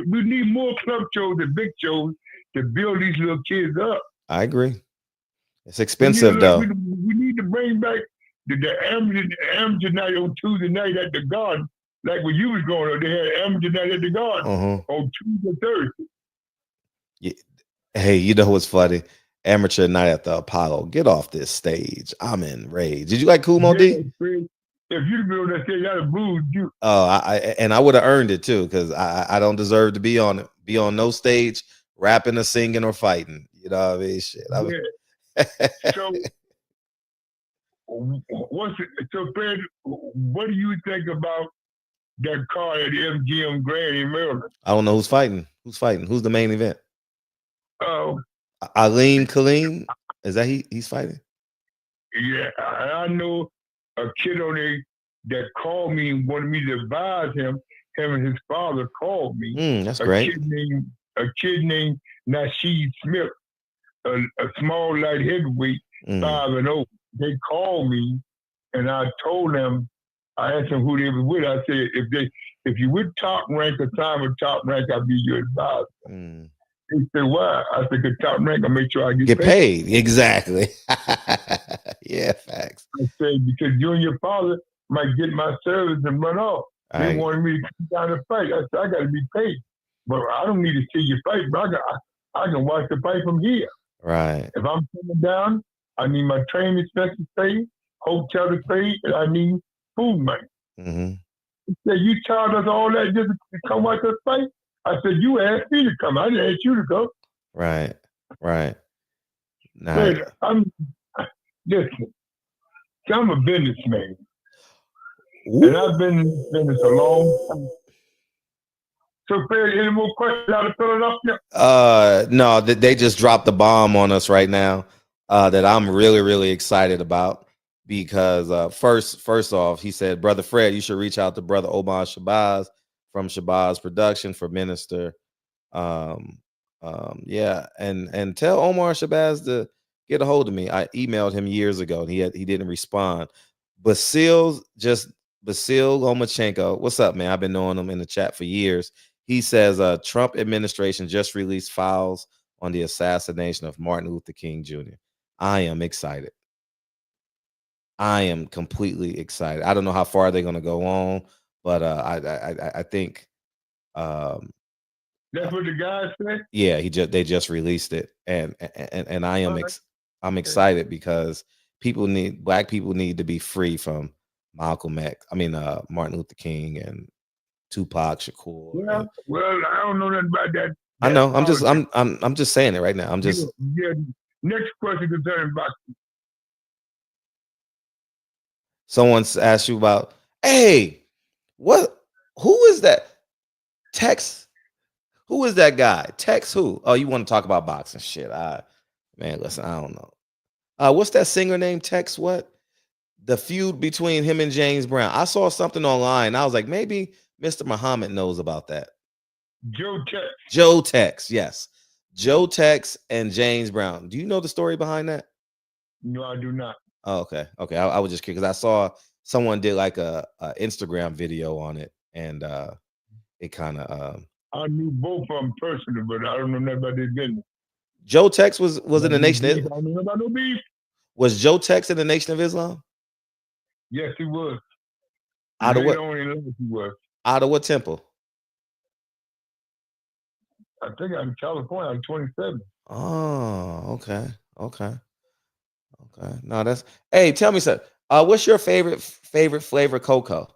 We need more club shows and big shows to build these little kids up. I agree. It's expensive though. We need to bring back the amateur night on Tuesday night at the Garden. Like when you was growing up, they had amateur night at the Garden on Tuesday and Thursday. Yeah. Hey, you know what's funny? Amateur night at the Apollo. Get off this stage. I'm in rage. Did you like Kumo D? Fred, if you'd been on that stage, I'd have booed you. Oh, I would have earned it too because I don't deserve to be on no stage rapping or singing or fighting. You know what I mean? Shit. So, Fred, what do you think about that card at the MGM Grand in Maryland? I don't know who's fighting. Who's the main event? Alim Kaleem? Is that he's fighting? Yeah, I know a kid on there that called me and wanted me to advise him. Him and his father called me. That's great. A kid named Nasheed Smith, a small light heavyweight, 5-0. They called me, and I told them. I asked them who they was with. I said, if you with Top Rank or time with Top Rank, I'll be your advisor. He said, why? I said, because Top Rank, I'll make sure I get paid. Exactly. Yeah, facts. I said, because you and your father might get my service and run off. They wanted me to come down to fight. I said, I got to be paid. But I don't need to see you fight, but I can watch the fight from here. Right. If I'm coming down, I need my training expenses paid, hotel to pay, and I need food money. He said, you charge us all that just to come watch us fight? I said, you asked me to come. I didn't ask you to go. Right. Listen, I'm a businessman. Ooh. And I've been in business a long time. So, Fred, any more questions out of Philadelphia? No, they just dropped the bomb on us right now. That I'm really, really excited about because first off, he said, Brother Fred, you should reach out to Brother Oban Shabazz from Shabazz Production for Minister. Yeah, and tell Omar Shabazz to get a hold of me. I emailed him years ago and he didn't respond. Basil Lomachenko, what's up, man? I've been knowing him in the chat for years. He says Trump administration just released files on the assassination of Martin Luther King Jr. I am excited. I am completely excited. I don't know how far they're going to go on, but I think that's what the guy said. Yeah, they just released it, and I am I'm excited because black people need to be free from Malcolm X. I mean Martin Luther King and Tupac Shakur. Yeah, well, I don't know nothing about that. I know. I'm just saying it right now. I'm just. Yeah. Next question concerning boxing. Someone's asked you about, hey, who is that? Tex. Who is that guy? Tex who? Oh, you want to talk about boxing? Shit. Man, listen, I don't know. What's that singer named Tex? What? The feud between him and James Brown. I saw something online. I was like, maybe Mr. Muhammad knows about that. Joe Tex, yes. Joe Tex and James Brown. Do you know the story behind that? No, I do not. Oh, okay. I was just curious because I saw someone did like a Instagram video on it, and it kind of. I knew both of them personally, but I don't know nothing about their business. Joe Tex was in the Nation of Islam. I don't know about no beef. Was Joe Tex in the Nation of Islam? Yes, he was. Out of what? He was. Out of what temple? I think out in California, I'm 27. Oh, okay. No, that's. Hey, tell me something. What's your favorite flavor cocoa?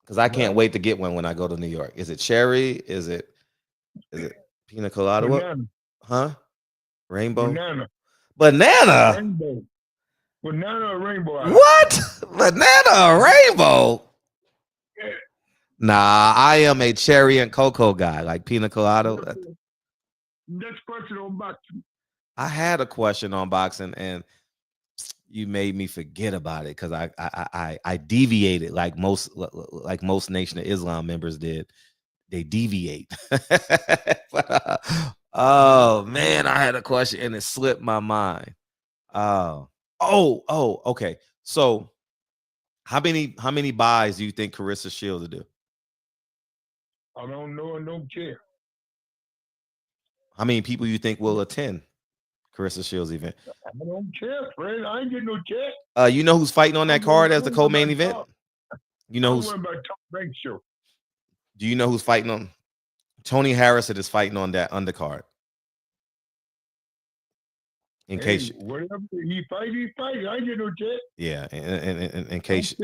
Because I can't wait to get one when I go to New York. Is it cherry? Is it pina colada? Banana. Huh? Rainbow? Banana. Rainbow. Banana or rainbow? What? Banana or rainbow? Yeah. Nah, I am a cherry and cocoa guy, like pina colada. Next question on boxing. I had a question on boxing, and you made me forget about it because I deviated like most Nation of Islam members did. They deviate. Oh man, I had a question and it slipped my mind. Oh, okay. So how many buys do you think Carissa Shields will do? I don't know and don't care. How many people you think will attend Carissa Shields event? I don't care, Fred. I ain't getting no check. You know who's fighting on that card as the co-main event? You know who's about Top Rank show. Do you know who's fighting on? Tony Harrison is fighting on that undercard. In case whatever he fight. I ain't getting no check. Yeah, in case.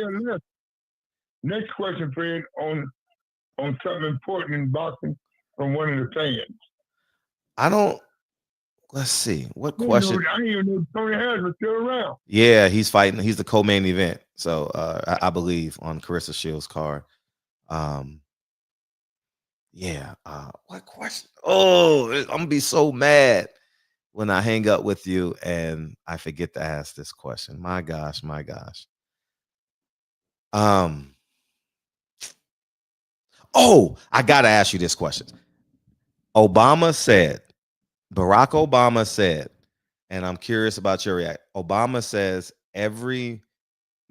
Next question, Fred, on something important in boxing from one of the fans. Let's see. What question? I didn't even know Tony Harris was still around. Yeah, he's fighting. He's the co-main event. So I believe on Carissa Shields' card. Yeah. What question? Oh, I'm gonna be so mad when I hang up with you and I forget to ask this question. My gosh. Oh, I gotta ask you this question. Barack Obama said, and I'm curious about your reaction. Obama says every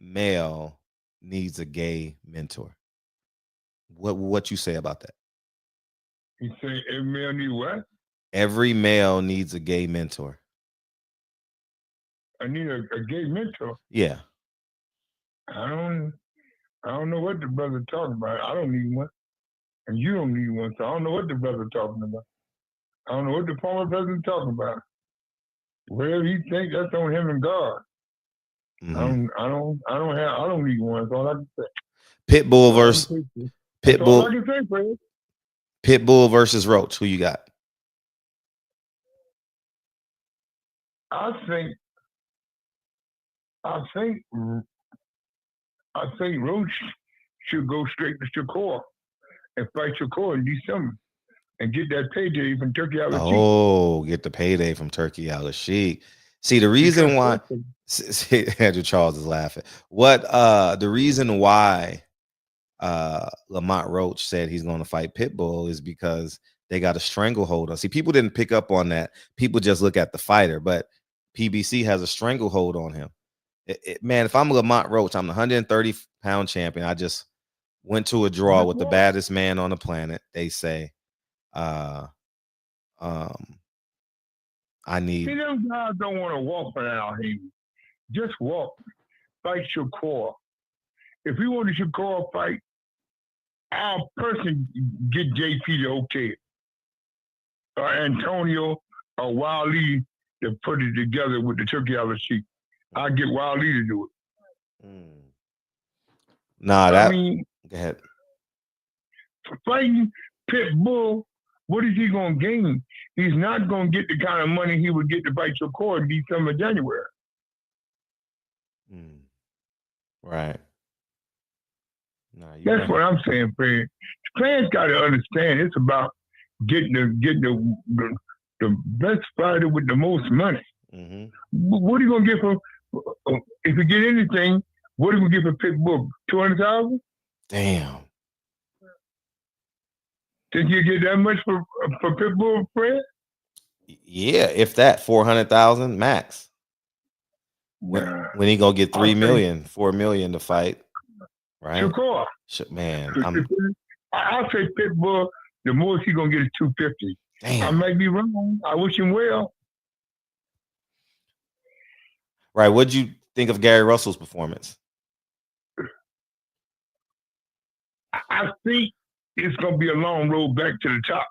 male needs a gay mentor. What you say about that? He said every male needs what? Every male needs a gay mentor. I need a gay mentor. Yeah. I don't know what the brother talking about. I don't need one, and you don't need one. So I don't know what the brother talking about. I don't know what the former president talking about. Whatever he thinks, that's on him and God. Mm-hmm. I don't need one. That's all I can say. Pitbull versus Pitbull. All I can say, Fred. Pitbull versus Roach. Who you got? I think I think Roach should go straight to Shakur and fight Shakur in December and get that payday from Turkey Al Sheikh. Oh, get the payday from Turkey Al Sheikh. See, the reason why Andrew Charles is laughing. What the reason why Lamont Roach said he's going to fight Pitbull is because they got a stranglehold on. See, people didn't pick up on that. People just look at the fighter, but PBC has a stranglehold on him. Man, if I'm Lamont Roach, I'm the 130-pound champion. I just went to a draw with the baddest man on the planet. They say, I need. See, them guys don't want to walk around here. Just walk. Fight Shakur. If we want a Shakur fight, our person get JP to okay. Or Antonio or Wally to put it together with the Turkey Al Sheikh. I get Wally to do it. Nah, that. I mean, go ahead. Fighting Pitbull, what is he going to gain? He's not going to get the kind of money he would get to fight Shakur in December, January. Right. That's what I'm saying, Fred. Fans got to understand it's about getting the best fighter with the most money. Mm-hmm. What are you going to get for, if you get anything, what are you going to get for Pitbull? $200,000? Damn. Think you get that much for Pitbull, Fred? Yeah, if that, 400,000 max. When he gonna get 3 million, 4 million to fight, right? Shakur. Man, I'll say Pitbull. The most he's gonna get is 250. Damn. I might be wrong. I wish him well. Right. What'd you think of Gary Russell's performance? I think it's gonna be a long road back to the top.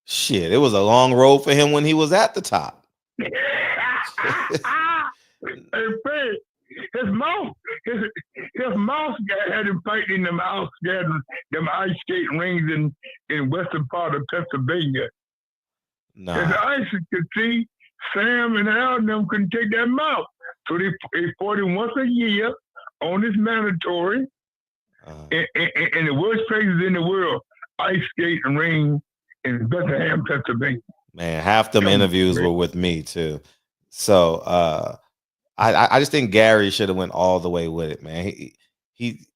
Shit, it was a long road for him when he was at the top. Hey, Fred, his mouth had him fighting them ice skating rings in western part of Pennsylvania. Nah. And the ice could see Sam and Al and them couldn't take that mouth. So they fought him once a year on this mandatory in the worst places in the world, ice skating ring in Bethlehem, Pennsylvania. Man, half them interviews were with me too. So I just think Gary should have went all the way with it, man. He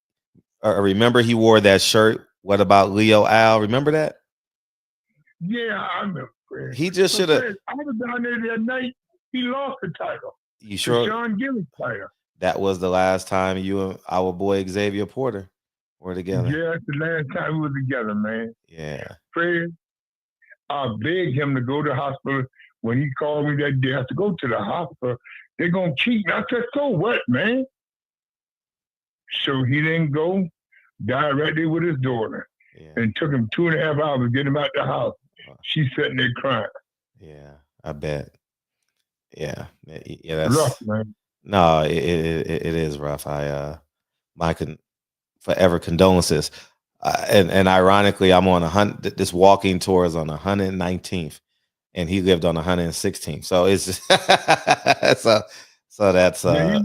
remember he wore that shirt. What about Leo Al? Remember that? Yeah, I remember. He just should have. I was down there that night. He lost the title. You sure? The Sean Gibbons title. That was the last time you and our boy Xavier Porter were together. Yeah, that's the last time we were together, man. Yeah. Fred, I begged him to go to the hospital. When he called me that day, I have to go to the hospital. They're going to cheat me. I said, so what, man? So he didn't go, died right there with his daughter. Yeah. And it took him 2.5 hours to get him out the house. She's sitting there crying. Yeah, I bet. Yeah, that's rough, man. No, it is rough. My forever condolences. And ironically, I'm on this walking tour is on 119th, and he lived on 116th. So it's just so that's yeah,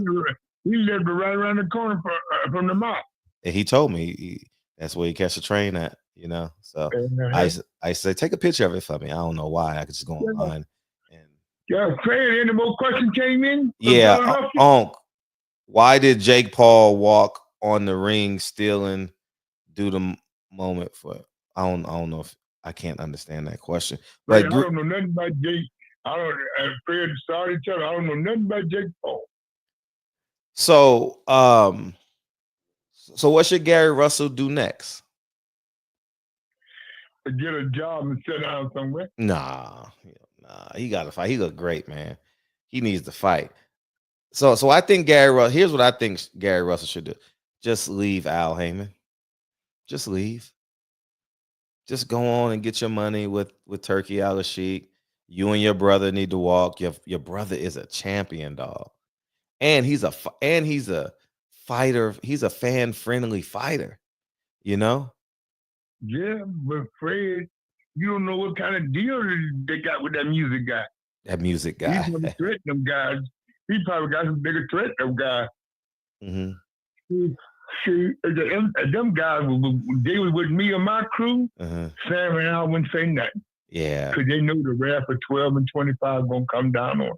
he lived right around the corner from the mall. And he told me that's where he catch the train at, you know. So I say take a picture of it for me. I don't know why. I could just go online. Yeah, Fred, any more questions came in? Yeah, why did Jake Paul walk on the ring stealing? Do the moment for I don't know if I can't understand that question. Like I don't know nothing about Jake. Fred started telling I don't know nothing about Jake Paul. So so what should Gary Russell do next? Get a job and sit down somewhere. Nah, he got to fight. He look great, man. He needs to fight. So I think here's what I think Gary Russell should do. Just leave Al Haymon. Just leave. Just go on and get your money with Turkey Al Sheikh. You and your brother need to walk. Your brother is a champion, dog, and he's a fighter. He's a fan-friendly fighter. You know. Yeah, but Fred, you don't know what kind of deal they got with that music guy. That music guy. He's gonna threaten them guys He probably got some bigger threat, them guys. Mm-hmm. See, them guys, they was with me and my crew, Sam and I wouldn't say nothing. Yeah. Because they know the wrath of 12 and 25 going to come down on them.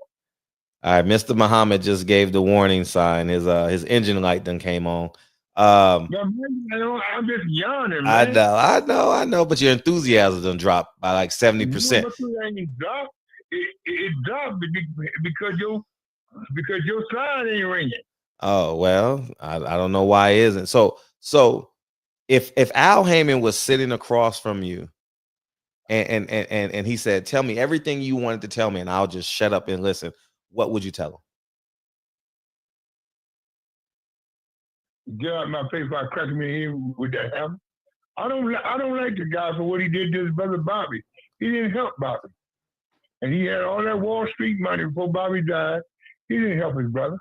All right, Mr. Muhammad just gave the warning sign. His engine light done came on. I'm just yawning, man. I know, but your enthusiasm done dropped by like 70%. It dropped because your sign ain't ringing. Oh, well, I don't know why it isn't. So if Al Haymon was sitting across from you and he said, tell me everything you wanted to tell me and I'll just shut up and listen, what would you tell him? Get out my face by cracking me in with that hammer. I don't like the guy for what he did to his brother Bobby. He didn't help Bobby. And he had all that Wall Street money before Bobby died. He didn't help his brother.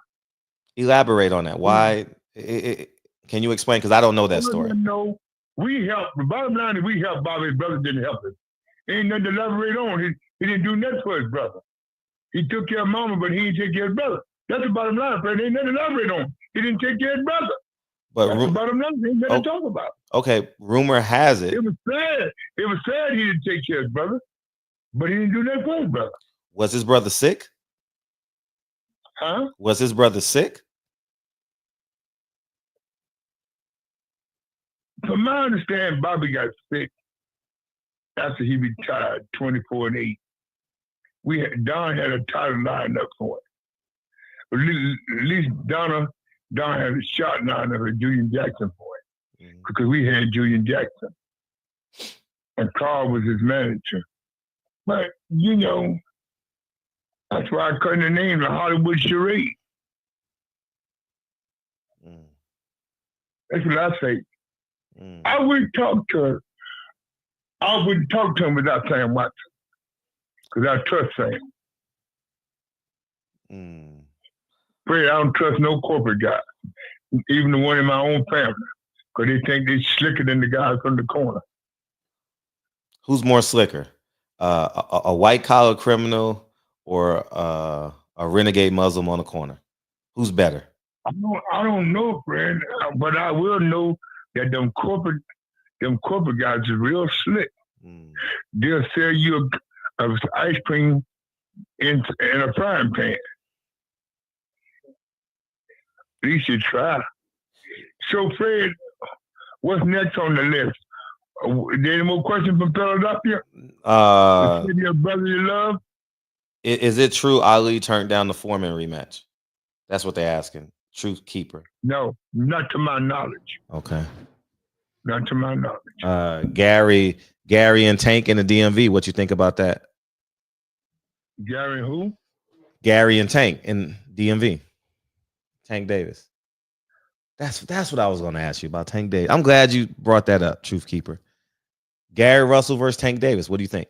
Elaborate on that. Why? Can you explain? Because I don't know that story. No, we helped. The bottom line is we helped Bobby. His brother didn't help him. Ain't nothing to elaborate on. He didn't do nothing for his brother. He took care of mama, but he didn't take care of his brother. That's the bottom line, friend. Ain't nothing to elaborate on. He didn't take care of his brother. But that's the bottom line. Ain't nothing to talk about. Okay, rumor has it. It was sad. It was sad he didn't take care of his brother, but he didn't do that for his brother. Was his brother sick? Huh? Was his brother sick? From my understanding, Bobby got sick after he retired, 24-8. Don had a title lined up for it. At least Don had a shot lined up at Julian Jackson for it, because we had Julian Jackson, and Carl was his manager. But that's why I cut the name the Hollywood Charade. That's what I say. I wouldn't talk to her. I wouldn't talk to him without Sam Watson, because I trust Sam. Fred, I don't trust no corporate guy, even the one in my own family, because they think they're slicker than the guys from the corner. Who's more slicker, a white collar criminal or a renegade Muslim on the corner? Who's better? I don't know, Fred, but I will know that them corporate guys are real slick. They'll sell you a ice cream in a frying pan. At least you try. So, Fred, what's next on the list? Is there any more questions from Philadelphia? The city of brotherly love? Is it true Ali turned down the Foreman rematch? That's what they're asking. Truth keeper. No, not to my knowledge. Okay. Not to my knowledge. Gary and Tank in the DMV. What you think about that? Gary who? Gary and Tank in DMV. Tank Davis. That's what I was going to ask you about, Tank Davis. I'm glad you brought that up, Truth Keeper. Gary Russell versus Tank Davis. What do you think?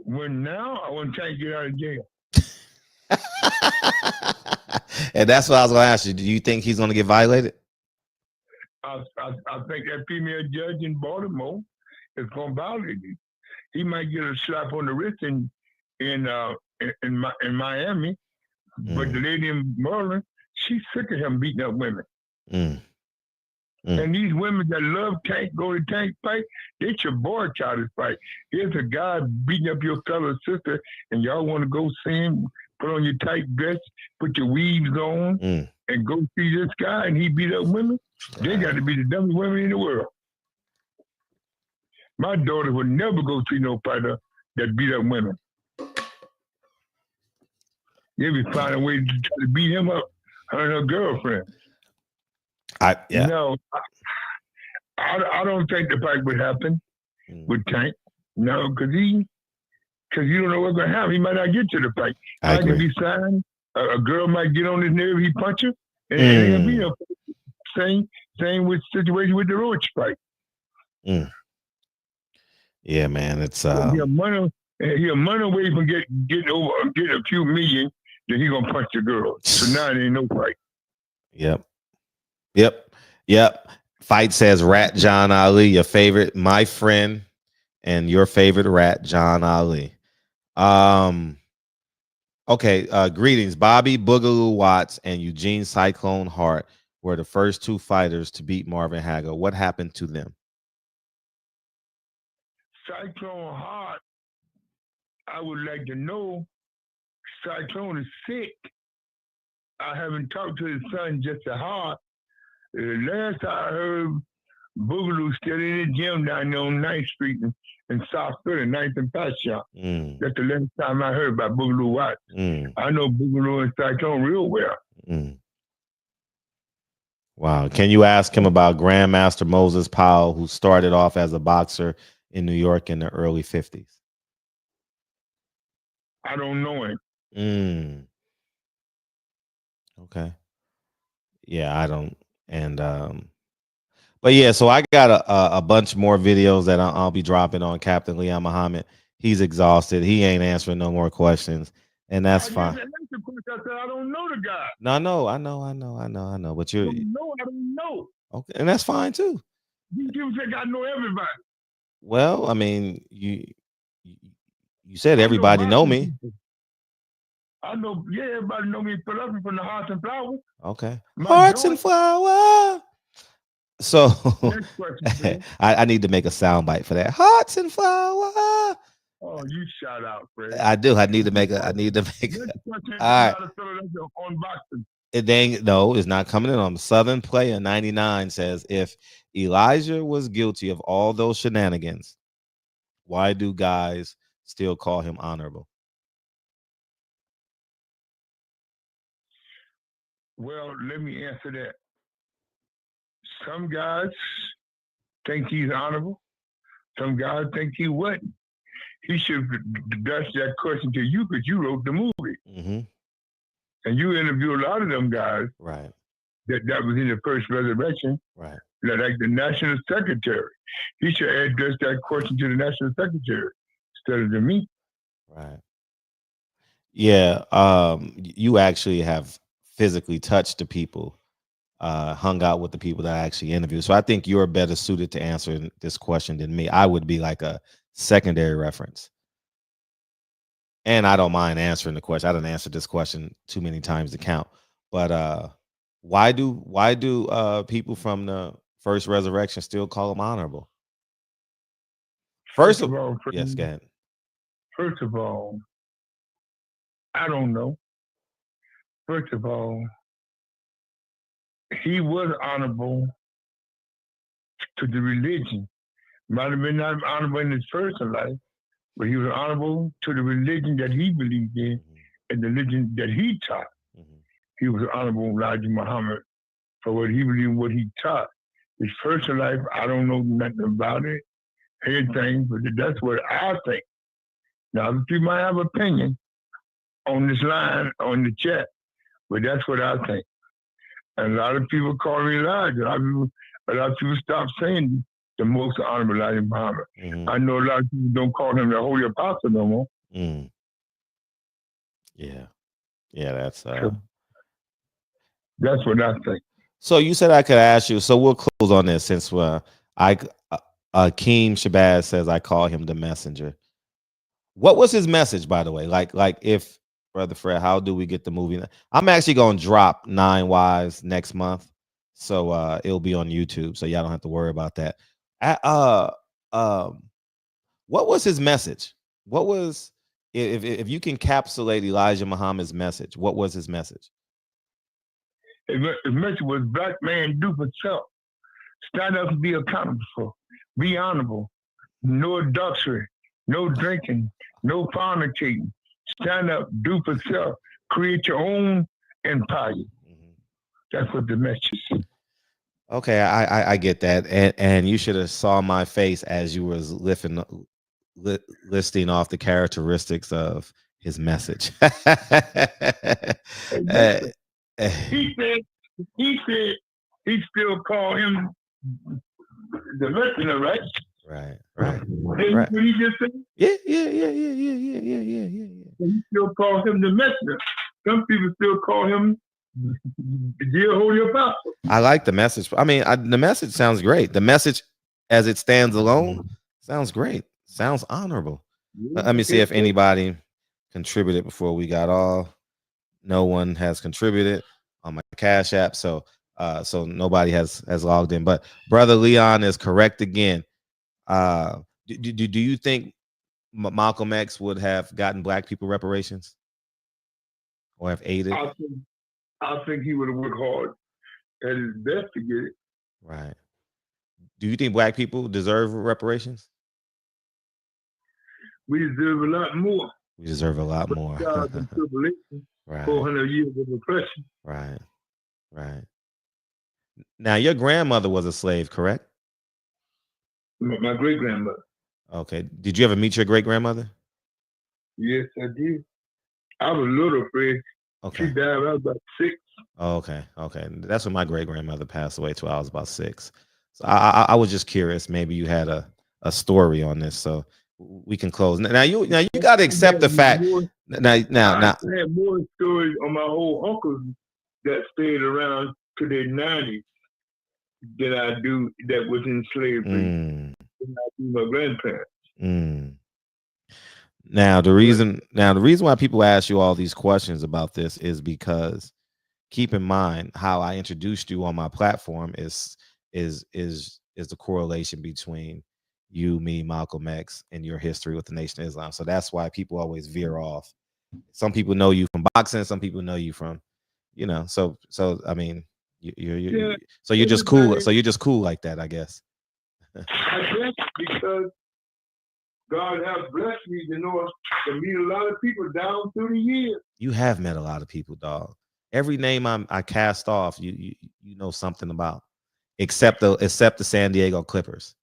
When now, I want Tank to get out of jail. And that's what I was going to ask you. Do you think he's going to get violated? I think that female judge in Baltimore is going to violate him. He might get a slap on the wrist in Miami, but the lady in Maryland, she's sick of him beating up women. And these women that love Tank, go to Tank fight, they should boycott his fight. Here's a guy beating up your fellow sister, and y'all want to go see him, put on your tight dress, put your weaves on, and go see this guy, and he beat up women? They got to be the dumbest women in the world. My daughter would never go see no fighter that beat up women. They be finding a way to try to beat him up, her and her girlfriend. No, I don't think the fight would happen with Tank. No, because you don't know what's going to happen. He might not get to the fight. I can be signed. A girl might get on his nerve. He punch her, and it ain't gonna be no same with situation with the Roach fight. Yeah, man, it's he'll money away from getting a few million. Then he gonna punch the girl. So now it ain't no fight. Yep. Fight says Rat John Ali, your favorite, my friend, and your favorite rat, John Ali. Okay, greetings. Bobby Boogaloo Watts and Eugene Cyclone Hart were the first two fighters to beat Marvin Hagler. What happened to them? Cyclone Hart, I would like to know. Cyclone is sick. I haven't talked to his son, just a Hart. Last I heard, Boogaloo still in the gym down there on 9th Street in South Philly, 9th and Pacquiao. That's the last time I heard about Boogaloo Watts. I know Boogaloo and Cyclone real well. Wow. Can you ask him about Grandmaster Moses Powell, who started off as a boxer in New York in the early 50s? I don't know him. Okay. Yeah, I don't. And but yeah, so I got a bunch more videos that I'll be dropping on Captain Leon Muhammad. He's exhausted. He ain't answering no more questions, and that's fine. I said I don't know the guy. No, I know. But you're I don't know. Okay, and that's fine too. You people think I know everybody. Well, I mean, you said everybody know me. I know, yeah, everybody know me from the Hearts and Flowers. Okay. Hearts and Flowers. So Next question, I need to make a soundbite for that. Hearts and Flowers. Oh, you shout out, Fred. I do. I need to make a. All right. It dang no, it's not coming in on. Southern Player 99 says, if Elijah was guilty of all those shenanigans, why do guys still call him honorable? Well, let me answer that. Some guys think he's honorable. Some guys think he wasn't. He should address that question to you because you wrote the movie. And you interviewed a lot of them guys. Right. That was in the first resurrection. Right. Like the national secretary. He should address that question to the national secretary instead of to me. Right. Yeah. You actually have physically touched the people, hung out with the people that I actually interviewed. So I think you're better suited to answer this question than me. I would be like a secondary reference. And I don't mind answering the question. I didn't answer this question too many times to count. But why do people from the first resurrection still call him honorable? First of all, yes, go ahead. First of all, I don't know. First of all, he was honorable to the religion. Might have been not honorable in his personal life, but he was honorable to the religion that he believed in and the religion that he taught. He was honorable Elijah Muhammad for what he believed, what he taught. His personal life, I don't know nothing about it, anything, but that's what I think. Now, other people might have opinion on this line, on the chat, but that's what I think. And a lot of people call me Elijah. A lot of people stop saying the most honorable Elijah Muhammad. I know a lot of people don't call him the Holy Apostle no more. Yeah, that's what I think. So you said I could ask you. So we'll close on this since Akeem Shabazz says I call him the messenger. What was his message, by the way? Like if Brother Fred, how do we get the movie? I'm actually going to drop 9 Wives next month, so it'll be on YouTube, so y'all don't have to worry about that. What was his message? What was if you can encapsulate Elijah Muhammad's message? What was his message? His message was black man do for self. Stand up and be accountable for. Be honorable. No adultery. No drinking. No fornicating. Stand up, do for self. Create your own empire. That's what the message is. Okay, I get that, and you should have saw my face as you was listing off the characteristics of his message. He said he still call him the messenger, right? Right. What he just said? Yeah. He still call him the messenger. Some people still call him the dear Holy Apostle. I like the message. I mean, the message sounds great. The message, as it stands alone, sounds great. Sounds honorable. Let me see if anybody contributed before we got off. No one has contributed on my Cash App, so nobody has logged in. But Brother Leon is correct again. Do you think Malcolm X would have gotten black people reparations or have aided? I think he would have worked hard at his best to get it. Right. Do you think black people deserve reparations? We deserve a lot more. We deserve a lot more. Right. 400 years of oppression. Right. Right. Now, your grandmother was a slave, correct? My great grandmother. Okay. Did you ever meet your great grandmother? Yes, I did. I was little, Fred. Okay. She died when I was about 6. Oh, okay. Okay. That's when my great grandmother passed away too. I was about 6. So I was just curious. Maybe you had a story on this, so we can close. Now you got to accept the fact. Now. I had more stories on my old uncles that stayed around to their 90s than I do that was in slavery. Than I do my grandparents. Now the reason why people ask you all these questions about this is because keep in mind how I introduced you on my platform is the correlation between you, me, Malcolm X, and your history with the Nation of Islam. So that's why people always veer off. Some people know you from boxing, some people know you from, so I mean, you're just cool. So you're just cool like that, I guess. I guess because God has blessed me to meet a lot of people down through the years. You have met a lot of people, dog. Every name I cast off, you know something about, except the San Diego Clippers.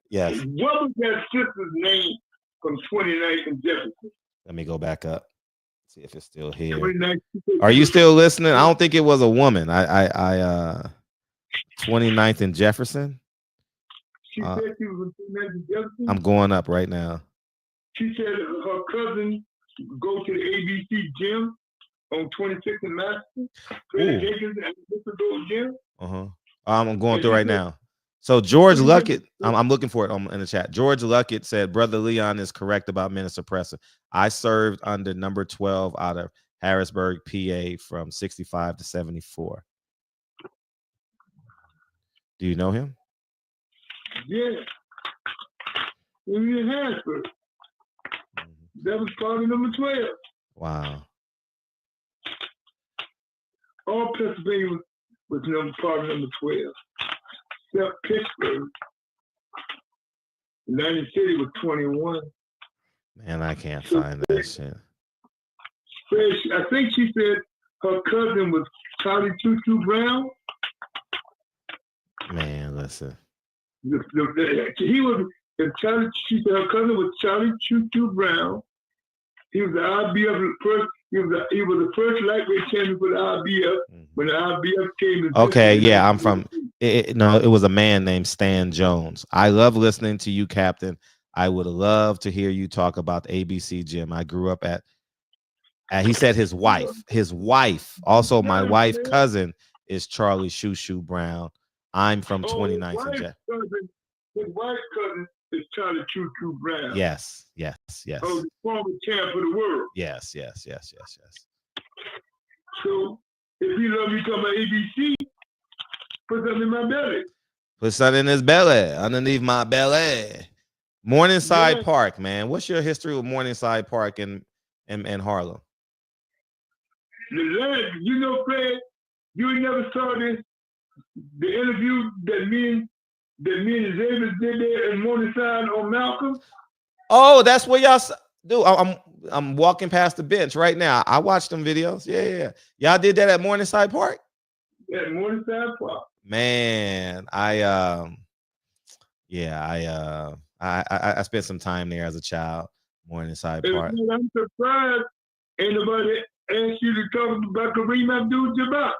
Yes. What was that sister's name from 29th and Jefferson? Let me go back up. See if it's still here. 29th. Are you still listening? I don't think it was a woman. I 29th and Jefferson. She said she was from 29th and Jefferson. I'm going up right now. She said her cousin go to the ABC gym on 26th and Madison. I'm going through right now. So George Luckett, I'm looking for it in the chat. George Luckett said, Brother Leon is correct about Minister Presser. I served under number 12 out of Harrisburg, PA from 65 to 74. Do you know him? Yeah. He was in Harrisburg. That was part of number 12. Wow. All Pennsylvania was part of number 12. Except Pittsburgh. Atlantic City was 21. Man, I can't find that shit. I think she said her cousin was Charlie Choo Brown. Man, listen. He was. She said her cousin was Charlie Choo Brown. He was the IBF first. He was the first lightweight champion for the IBF when the IBF came. Okay, yeah, I'm from. It was a man named Stan Jones. I love listening to you, Captain. I would love to hear you talk about the ABC gym. I grew up at. He said his wife. Also, my wife cousin is Charlie Choo Brown. I'm from 29th and Jefferson. His wife's cousin is Charlie Choo Brown. Yes. Oh, the former champ of the world. Yes. So, if you love me talking about ABC, put something in my belly. Put something in his belly, underneath my belly. Morningside Park, man. What's your history with Morningside Park in Harlem? Fred, you never saw the interview that me and Xavier did there in Morningside on Malcolm. Oh, that's where y'all do. I'm walking past the bench right now. I watched them videos. Yeah. Y'all did that at Morningside Park? At Morningside Park. Man, I spent some time there as a child. Morningside Park. I'm surprised anybody asked you to talk about Kareem Abdul-Jabbar.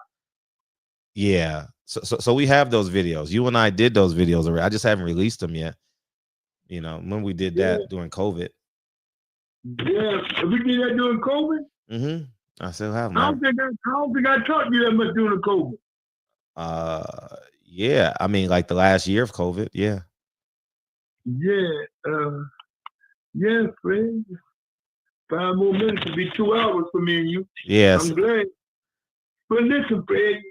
Yeah. So we have those videos. You and I did those videos already. I just haven't released them yet. When we did that during COVID. Yeah, we did that during COVID. Mm-hmm. I still have them. I don't think I taught you that much during COVID. Yeah. I mean, like the last year of COVID. Yeah. Yeah, Fred. 5 more minutes to be 2 hours for me and you. Yes. I'm glad. But listen, Fred,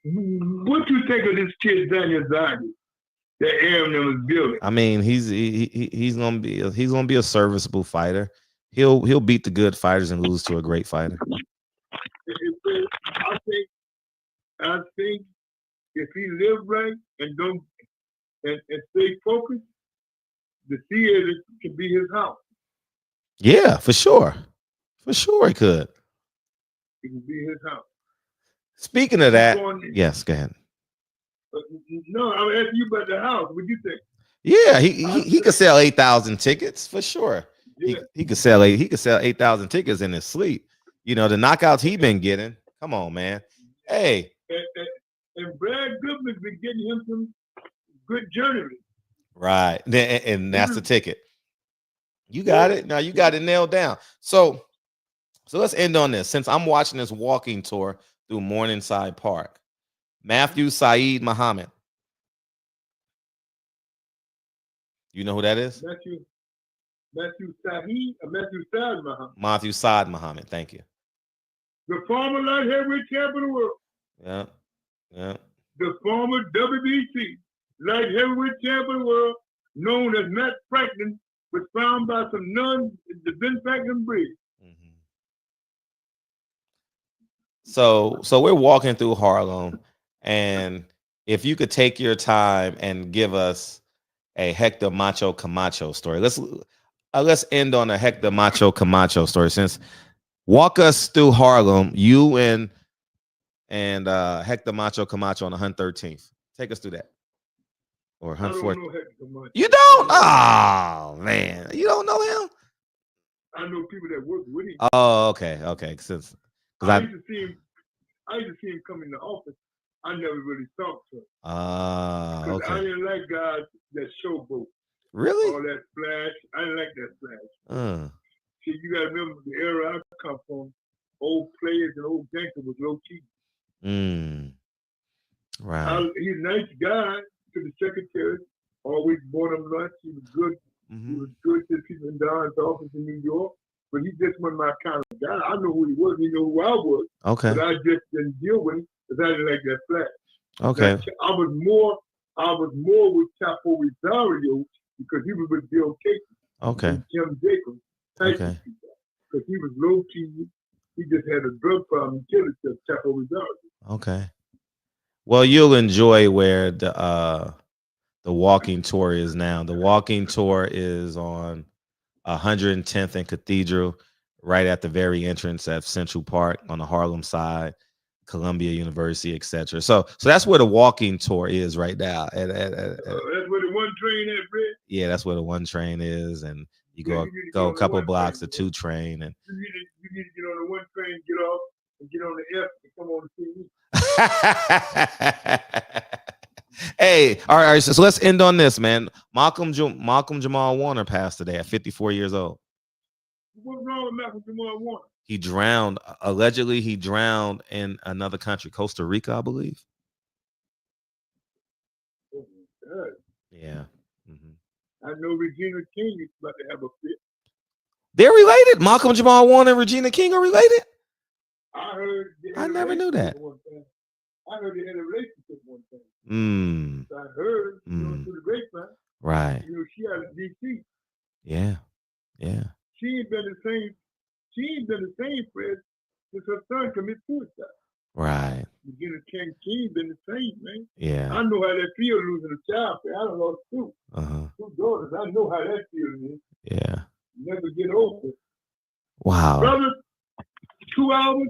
what you think of this kid Daniel Zaghi that Aaron was building? I mean, he's gonna be a serviceable fighter. He'll beat the good fighters and lose to a great fighter. I think if he lives right and don't and stay focused, the theater can be his house. Yeah, for sure. For sure he could. It can be his house. Speaking of that, yes, go ahead. No, I'm asking you about the house. What do you think? Yeah, he could sell 8,000 tickets for sure. Yeah. He could sell 8,000 tickets in his sleep. You know, the knockouts he been getting. Come on, man. Hey. And Brad Goodman's been getting him some good journeyman. Right. And that's the ticket. You got it. Now you got it nailed down. So let's end on this. Since I'm watching this walking tour through Morningside Park, Matthew Saeed Muhammad. You know who that is? Matthew Saad Muhammad. Matthew Saad Muhammad. Thank you. The former light heavyweight champion of the world. Yeah. Yeah. The former WBC light heavyweight champion of the world, known as Matt Franklin, was found by some nuns in the Ben Franklin Bridge. Mm-hmm. So we're walking through Harlem, and if you could take your time and give us a Hector Macho Camacho story, let's end on a Hector Macho Camacho story. Since walk us through Harlem, you and Hector Macho Camacho on the 113th. Take us through that. Or 114th. You don't? Oh man, you don't know him? I know people that work with him. Oh, okay. Because I used to see him come in the office. I never really talked to him. Okay. I didn't like guys that showboat. Really? All that flash. I didn't like that flash. See, you gotta remember the era I come from. Old players and old gangsters was low key. Right. He's a nice guy to the secretary. Always bought him lunch. He was good. Mm-hmm. He was good to people in Don's office in New York. But he just wasn't my kind of guy. I know who he was. He knew who I was. Okay. But I just didn't deal with him because I didn't like that flash. Okay. Now, I was more with Chapo Rosario because he was with Bill Casey. Okay. And Jim Jacobs. Okay. Because he was low key. He just had a drug problem and killed himself, Chapo Rosario. Okay. Well, you'll enjoy where the walking tour is now. The walking tour is on 110th and Cathedral, right at the very entrance at Central Park on the Harlem side, Columbia University, etc. So that's where the walking tour is right now. That's where the one train is, Fred? Yeah, that's where the one train is, and you go a couple blocks to 2 train, and you need to get on the one train, get off, and get on the F and come on to TV. Hey, all right. So let's end on this, man. Malcolm Jamal Warner passed today at 54 years old. What's wrong with Malcolm Jamal Warner? He drowned. Allegedly, he drowned in another country, Costa Rica, I believe. Oh my God. Yeah. Mm-hmm. I know Regina King is about to have a fit. They're related. Malcolm Jamal Warner and Regina King are related. I heard. I never knew that. I heard they had a relationship one time. So I heard through the grapevine. Right. You know, she out of DC. Yeah. Yeah. She ain't been the same, Fred, since her son committed suicide. Right. Regina King, she ain't been the same, man. Yeah. I know how that feels losing a child. I don't know two. 2 daughters. I know how that feels. Yeah. Never get over it. Wow. Brother, 2 hours.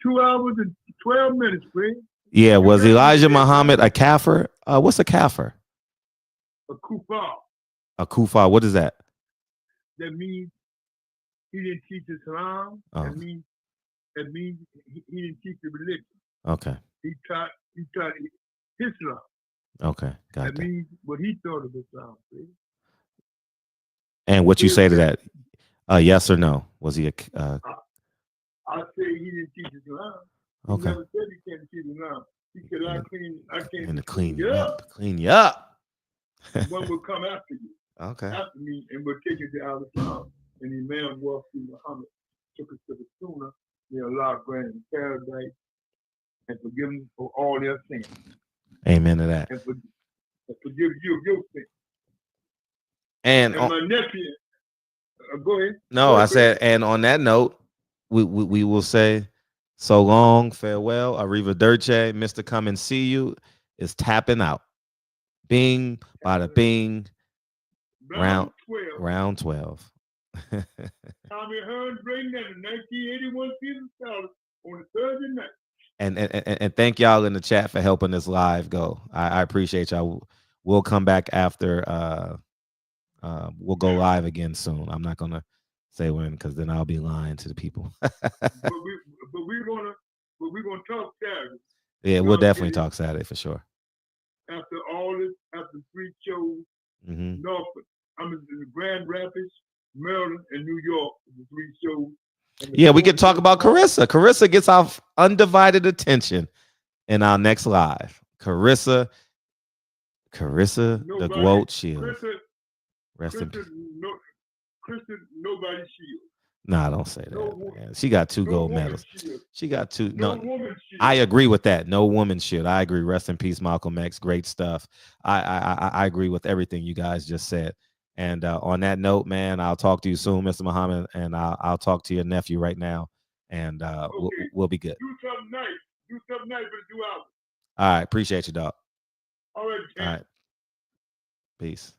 2 hours and 12 minutes, Fred. Yeah, was Elijah Muhammad a kafir? What's a kafir? A kufar. A kufar, what is that? That means he didn't teach Islam. Oh. That means he didn't teach the religion. Okay. He taught Islam. Okay, got that. That means what he thought of Islam, Fred. And what you say to that? Yes or no? Was he a I say he didn't teach Islam. He never said he can't teach Islam. He said, I came to clean you up. Clean you up. One will come after you, Okay. after me, and will take you to Al Islam. And the man walked through Muhammad, took us to the Sunnah, near Allah grant in paradise, and forgive them for all their sins. Amen to that. And forgive you of your sins. And my nephew, go ahead. No, go ahead, I said, and on that note, we will say so long, farewell, arrivederci. Mr. Come and See You is tapping out. Bing, bada bing, round 12. Tommy Hearn bring that in 1981 season started on a Thursday night. And thank y'all in the chat for helping this live go. I appreciate y'all. We'll come back after we'll go live again soon. I'm not gonna say when, because then I'll be lying to the people. but we're gonna talk Saturday. Yeah, we'll definitely talk Saturday for sure. After all this, after 3 shows, Norfolk, I'm in the Grand Rapids, Maryland, and New York, the 3 shows. Yeah, we can talk about Carissa. Carissa gets our undivided attention in our next live. Carissa, the Quote Shield. Rest in peace. Carissa, nobody shield. Nah, don't say that. Man. She got 2 gold medals. Shield. She got 2. No woman shield. I agree with that. No woman shield. I agree. Rest in peace, Malcolm X. Great stuff. I agree with everything you guys just said. And on that note, man, I'll talk to you soon, Mr. Muhammad, and I'll talk to your nephew right now, and we'll be good. Do something nice. Do something nice for 2 hours. All right. Appreciate you, dog. All right. All right. Peace.